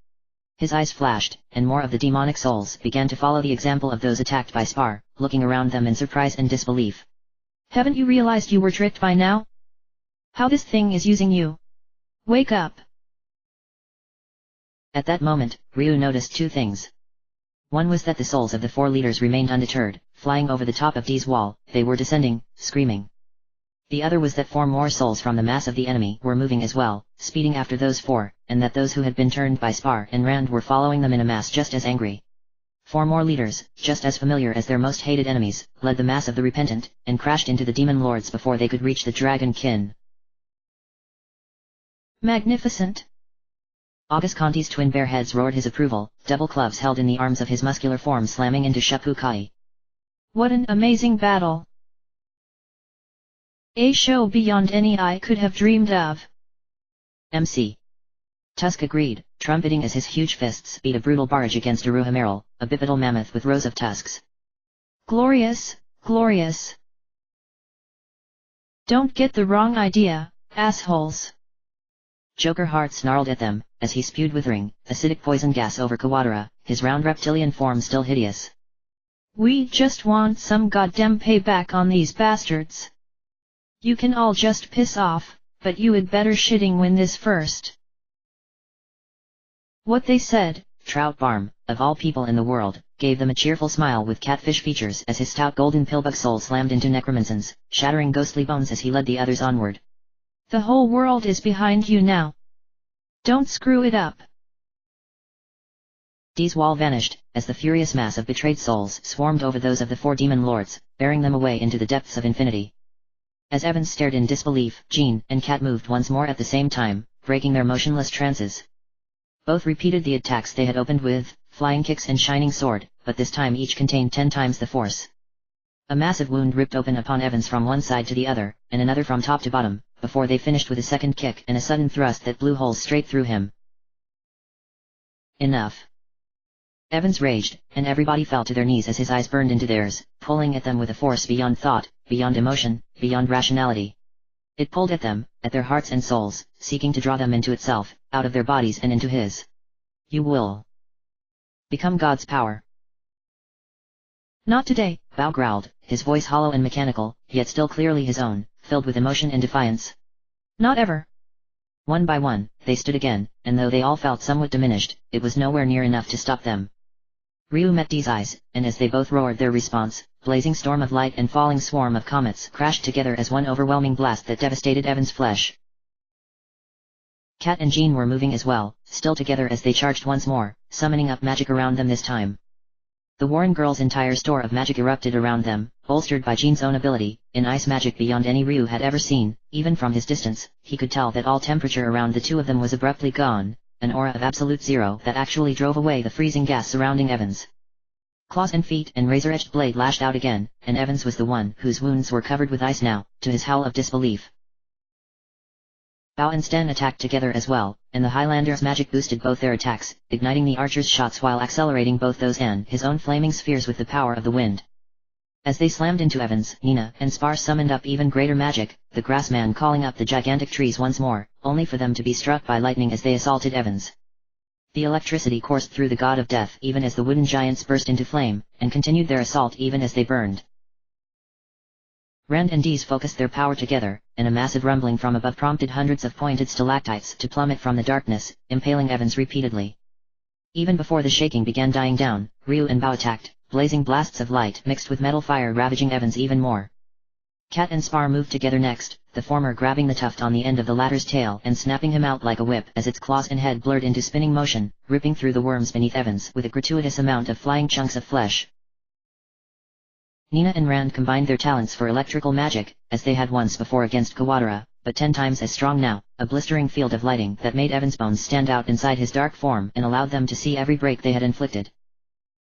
His eyes flashed, and more of the demonic souls began to follow the example of those attacked by Spar, looking around them in surprise and disbelief. Haven't you realized you were tricked by now? How this thing is using you? Wake up! At that moment, Ryu noticed two things. One was that the souls of the four leaders remained undeterred, flying over the top of Dee's wall. They were descending, screaming. The other was that four more souls from the mass of the enemy were moving as well, speeding after those four, and that those who had been turned by Spar and Rand were following them in a mass just as angry. Four more leaders, just as familiar as their most hated enemies, led the mass of the repentant, and crashed into the demon lords before they could reach the dragon kin. Magnificent! August Conti's twin bare heads roared his approval, double clubs held in the arms of his muscular form slamming into Shappu-kai. What an amazing battle! A show beyond any I could have dreamed of. MC. Tusk agreed, trumpeting as his huge fists beat a brutal barrage against Aruhameral, a bipedal mammoth with rows of tusks. Glorious, glorious! Don't get the wrong idea, assholes! Joker Heart snarled at them, as he spewed withering, acidic poison gas over Kawadara, his round reptilian form still hideous. We just want some goddamn payback on these bastards. You can all just piss off, but you had better shitting win this first. What they said, Trout Barm, of all people in the world, gave them a cheerful smile with catfish features as his stout golden pillbug soul slammed into Necromanson's, shattering ghostly bones as he led the others onward. The whole world is behind you now. Don't screw it up. Dee's wall vanished, as the furious mass of betrayed souls swarmed over those of the four demon lords, bearing them away into the depths of infinity. As Evans stared in disbelief, Jean and Kat moved once more at the same time, breaking their motionless trances. Both repeated the attacks they had opened with, flying kicks and shining sword, but this time each contained 10 times the force. A massive wound ripped open upon Evans from one side to the other, and another from top to bottom, before they finished with a second kick and a sudden thrust that blew holes straight through him. Enough. Evans raged, and everybody fell to their knees as his eyes burned into theirs, pulling at them with a force beyond thought, beyond emotion, beyond rationality. It pulled at them, at their hearts and souls, seeking to draw them into itself, out of their bodies and into his. You will become God's power. Not today, Bao growled, his voice hollow and mechanical, yet still clearly his own, filled with emotion and defiance. Not ever. One by one, they stood again, and though they all felt somewhat diminished, it was nowhere near enough to stop them. Ryu met Dee's eyes, and as they both roared their response, blazing storm of light and falling swarm of comets crashed together as one overwhelming blast that devastated Evans' flesh. Kat and Jean were moving as well, still together as they charged once more, summoning up magic around them this time. The Warren girls' entire store of magic erupted around them, bolstered by Jean's own ability, in ice magic beyond any Ryu had ever seen. Even from his distance, he could tell that all temperature around the two of them was abruptly gone, an aura of absolute zero that actually drove away the freezing gas surrounding Evans. Claws and feet and razor-edged blade lashed out again, and Evans was the one whose wounds were covered with ice now, to his howl of disbelief. Bao and Stan attacked together as well, and the Highlander's magic boosted both their attacks, igniting the archer's shots while accelerating both those and his own flaming spheres with the power of the wind. As they slammed into Evans, Nina and Spar summoned up even greater magic, the grassman calling up the gigantic trees once more, only for them to be struck by lightning as they assaulted Evans. The electricity coursed through the god of death even as the wooden giants burst into flame, and continued their assault even as they burned. Rand and Dees focused their power together, and a massive rumbling from above prompted hundreds of pointed stalactites to plummet from the darkness, impaling Evans repeatedly. Even before the shaking began dying down, Ryu and Bao attacked, blazing blasts of light mixed with metal fire ravaging Evans even more. Kat and Spar moved together next, the former grabbing the tuft on the end of the latter's tail and snapping him out like a whip as its claws and head blurred into spinning motion, ripping through the worms beneath Evans with a gratuitous amount of flying chunks of flesh. Nina and Rand combined their talents for electrical magic, as they had once before against Kawadara, but 10 times as strong now, a blistering field of lighting that made Evans' bones stand out inside his dark form and allowed them to see every break they had inflicted.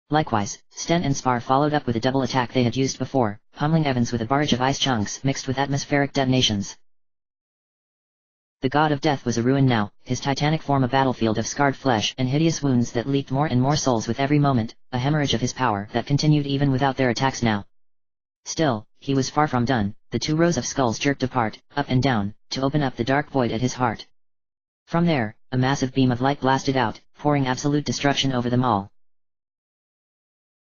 Likewise, Sten and Spar followed up with a double attack they had used before, pummeling Evans with a barrage of ice chunks mixed with atmospheric detonations. The god of death was a ruin now, his titanic form a battlefield of scarred flesh and hideous wounds that leaked more and more souls with every moment, a hemorrhage of his power that continued even without their attacks now. Still, he was far from done. The 2 rows of skulls jerked apart, up and down, to open up the dark void at his heart. From there, a massive beam of light blasted out, pouring absolute destruction over them all.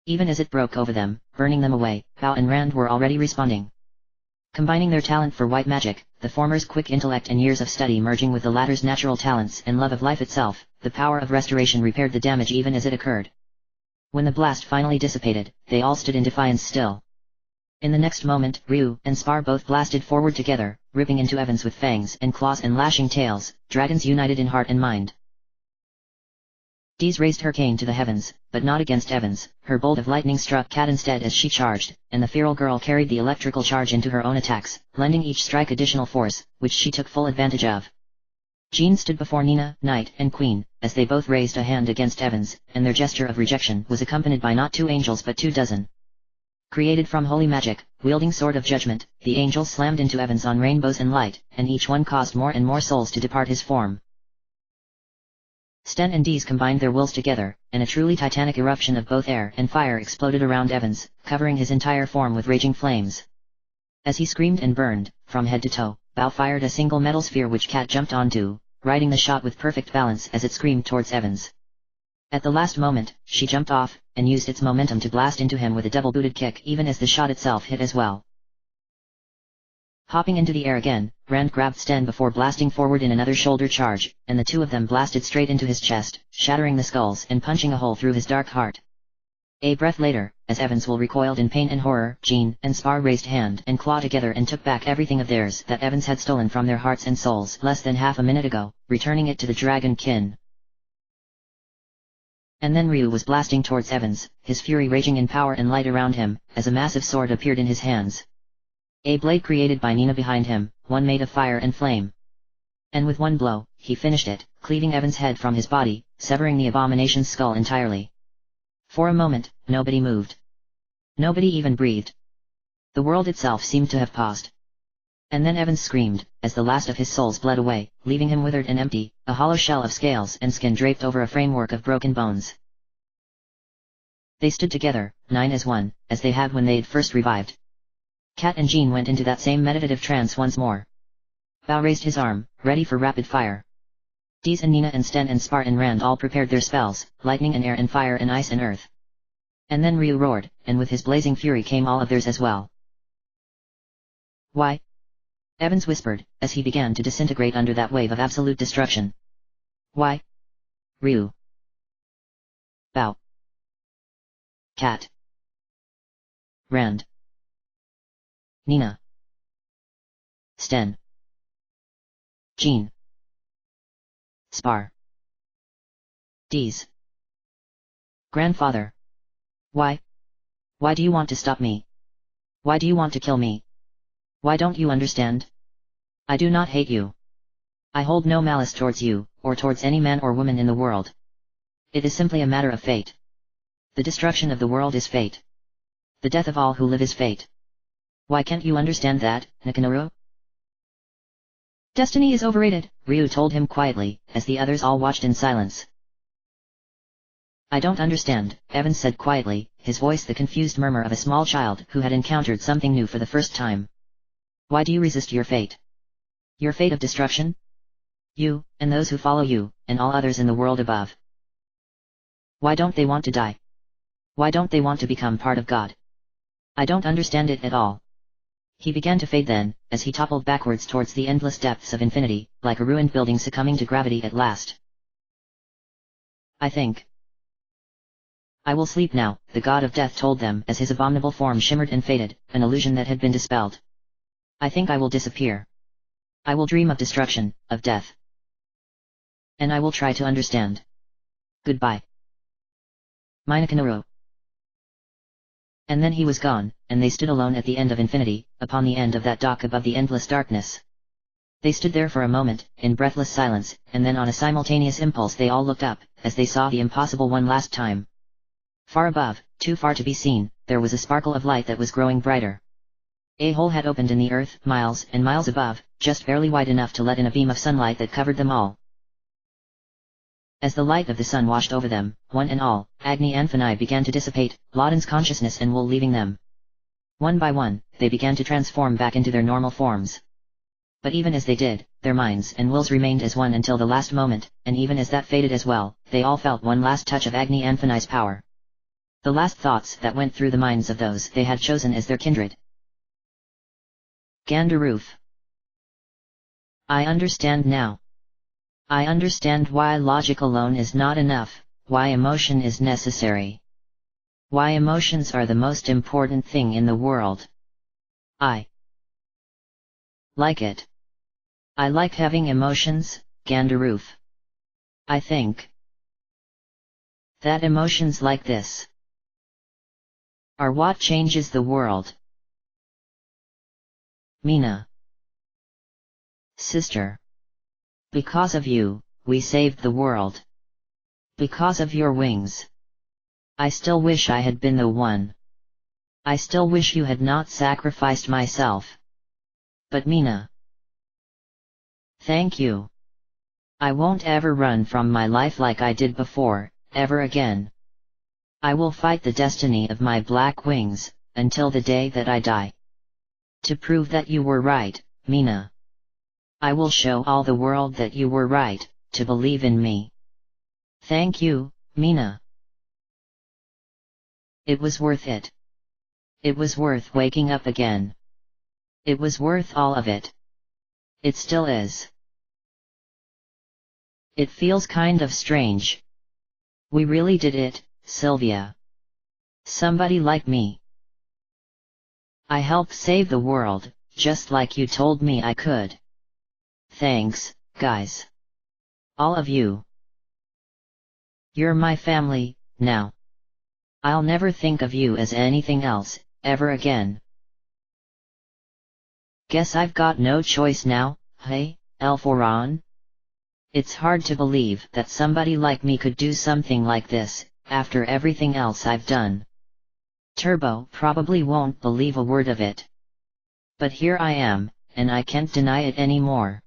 Even as it broke over them, burning them away, Bao and Rand were already responding. Combining their talent for white magic, the former's quick intellect and years of study merging with the latter's natural talents and love of life itself, the power of restoration repaired the damage even as it occurred. When the blast finally dissipated, they all stood in defiance still. In the next moment, Ryu and Spar both blasted forward together, ripping into Evans with fangs and claws and lashing tails, dragons united in heart and mind. Dees raised her cane to the heavens, but not against Evans. Her bolt of lightning struck Kat instead as she charged, and the feral girl carried the electrical charge into her own attacks, lending each strike additional force, which she took full advantage of. Jean stood before Nina, Knight and Queen, as they both raised a hand against Evans, and their gesture of rejection was accompanied by not 2 angels but 2 dozen. Created from holy magic, wielding sword of judgment, the angels slammed into Evans on rainbows and light, and each one caused more and more souls to depart his form. Sten and Dees combined their wills together, and a truly titanic eruption of both air and fire exploded around Evans, covering his entire form with raging flames. As he screamed and burned, from head to toe, Bao fired a single metal sphere which Kat jumped onto, riding the shot with perfect balance as it screamed towards Evans. At the last moment, she jumped off, and used its momentum to blast into him with a double-booted kick even as the shot itself hit as well. Hopping into the air again, Rand grabbed Sten before blasting forward in another shoulder charge, and the 2 of them blasted straight into his chest, shattering the skulls and punching a hole through his dark heart. A breath later, as Evans recoiled in pain and horror, Jean and Spar raised hand and claw together and took back everything of theirs that Evans had stolen from their hearts and souls less than half a minute ago, returning it to the dragon kin. And then Ryu was blasting towards Evans, his fury raging in power and light around him, as a massive sword appeared in his hands. A blade created by Nina behind him, one made of fire and flame. And with one blow, he finished it, cleaving Evan's head from his body, severing the abomination's skull entirely. For a moment, nobody moved. Nobody even breathed. The world itself seemed to have paused. And then Evan screamed, as the last of his souls bled away, leaving him withered and empty, a hollow shell of scales and skin draped over a framework of broken bones. They stood together, 9 as one, as they had when they'd first revived. Kat and Jean went into that same meditative trance once more. Bao raised his arm, ready for rapid fire. Dees and Nina and Sten and Spart and Rand all prepared their spells, lightning and air and fire and ice and earth. And then Ryu roared, and with his blazing fury came all of theirs as well. Why? Evans whispered, as he began to disintegrate under that wave of absolute destruction. Why? Ryu. Bao. Kat. Rand. Nina. Sten. Jean. Spar. Dees. Grandfather. Why? Why do you want to stop me? Why do you want to kill me? Why don't you understand? I do not hate you. I hold no malice towards you, or towards any man or woman in the world. It is simply a matter of fate. The destruction of the world is fate. The death of all who live is fate. Why can't you understand that, Nakanoro? Destiny is overrated, Ryu told him quietly, as the others all watched in silence. I don't understand, Evans said quietly, his voice the confused murmur of a small child who had encountered something new for the first time. Why do you resist your fate? Your fate of destruction? You, and those who follow you, and all others in the world above. Why don't they want to die? Why don't they want to become part of God? I don't understand it at all. He began to fade then, as he toppled backwards towards the endless depths of infinity, like a ruined building succumbing to gravity at last. I think I will sleep now, the god of death told them as his abominable form shimmered and faded, an illusion that had been dispelled. I think I will disappear. I will dream of destruction, of death. And I will try to understand. Goodbye. Minakanoro. And then he was gone, and they stood alone at the end of infinity, upon the end of that dock above the endless darkness. They stood there for a moment, in breathless silence, and then on a simultaneous impulse they all looked up, as they saw the impossible one last time. Far above, too far to be seen, there was a sparkle of light that was growing brighter. A hole had opened in the earth, miles and miles above, just barely wide enough to let in a beam of sunlight that covered them all. As the light of the sun washed over them, one and all, Agni and Fanai began to dissipate, Lauden's consciousness and will leaving them. One by one, they began to transform back into their normal forms. But even as they did, their minds and wills remained as one until the last moment, and even as that faded as well, they all felt one last touch of Agni and Fanai's power. The last thoughts that went through the minds of those they had chosen as their kindred. Gandaroof. I understand now. I understand why logic alone is not enough, why emotion is necessary. Why emotions are the most important thing in the world. I like it. I like having emotions, Gandaroof. I think that emotions like this are what changes the world. Mina. Sister. Because of you, we saved the world. Because of your wings. I still wish I had been the one. I still wish you had not sacrificed myself. But Mina. Thank you. I won't ever run from my life like I did before, ever again. I will fight the destiny of my black wings, until the day that I die. To prove that you were right, Mina. I will show all the world that you were right, to believe in me. Thank you, Mina. It was worth it. It was worth waking up again. It was worth all of it. It still is. It feels kind of strange. We really did it, Sylvia. Somebody like me. I helped save the world, just like you told me I could. Thanks, guys. All of you. You're my family, now. I'll never think of you as anything else, ever again. Guess I've got no choice now, hey, Elforon? It's hard to believe that somebody like me could do something like this, after everything else I've done. Turbo probably won't believe a word of it. But here I am, and I can't deny it anymore.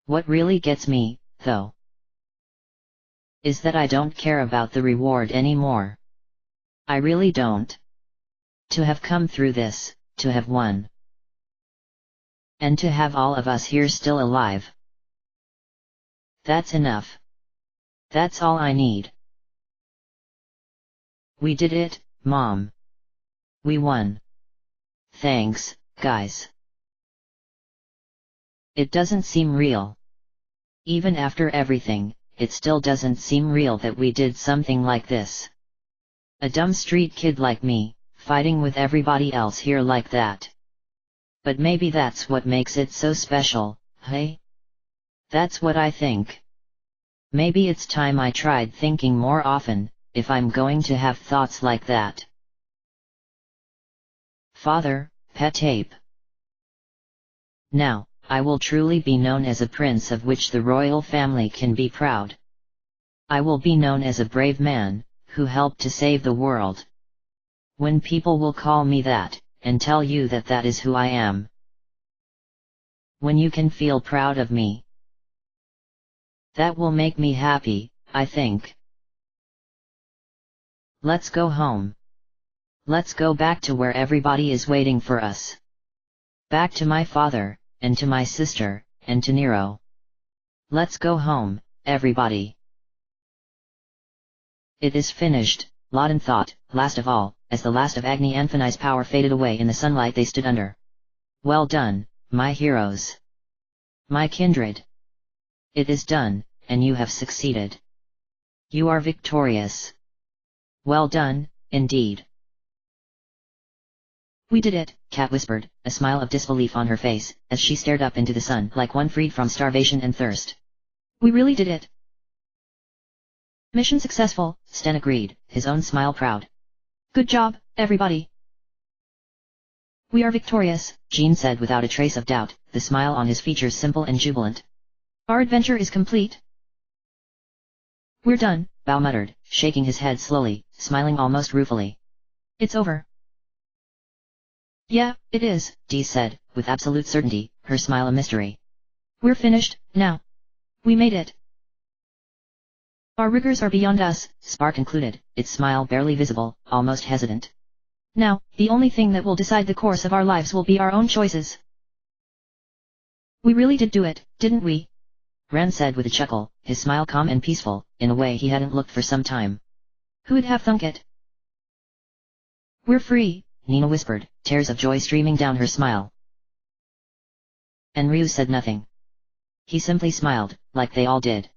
What really gets me, though, is that I don't care about the reward anymore. I really don't. To have come through this, to have won. And to have all of us here still alive. That's enough. That's all I need. We did it, Mom. We won. Thanks, guys. It doesn't seem real. Even after everything, it still doesn't seem real that we did something like this. A dumb street kid like me, fighting with everybody else here like that. But maybe that's what makes it so special, hey? That's what I think. Maybe it's time I tried thinking more often, if I'm going to have thoughts like that. Father, pet tape. Now, I will truly be known as a prince of which the royal family can be proud. I will be known as a brave man, who helped to save the world. When people will call me that, and tell you that that is who I am. When you can feel proud of me. That will make me happy, I think. Let's go home. Let's go back to where everybody is waiting for us. Back to my father, and to my sister, and to Nero. Let's go home, everybody. It is finished, Laden thought, last of all, as the last of Agni Anthony's power faded away in the sunlight they stood under. Well done, my heroes. My kindred. It is done, and you have succeeded. You are victorious. Well done, indeed. We did it, Kat whispered, a smile of disbelief on her face, as she stared up into the sun like one freed from starvation and thirst. We really did it. Mission successful, Sten agreed, his own smile proud. Good job, everybody. We are victorious, Jean said without a trace of doubt, the smile on his features simple and jubilant. Our adventure is complete. We're done, Bao muttered, shaking his head slowly, smiling almost ruefully. It's over. Yeah, it is, Dee said, with absolute certainty, her smile a mystery. We're finished, now. We made it. Our rigors are beyond us, Spar concluded, its smile barely visible, almost hesitant. Now, the only thing that will decide the course of our lives will be our own choices. We really did do it, didn't we? Ran said with a chuckle, his smile calm and peaceful, in a way he hadn't looked for some time. Who'd have thunk it? We're free, Nina whispered, tears of joy streaming down her smile. And Ryu said nothing. He simply smiled, like they all did.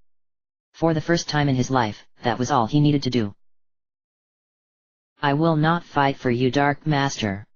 For the first time in his life, that was all he needed to do. I will not fight for you, Dark Master.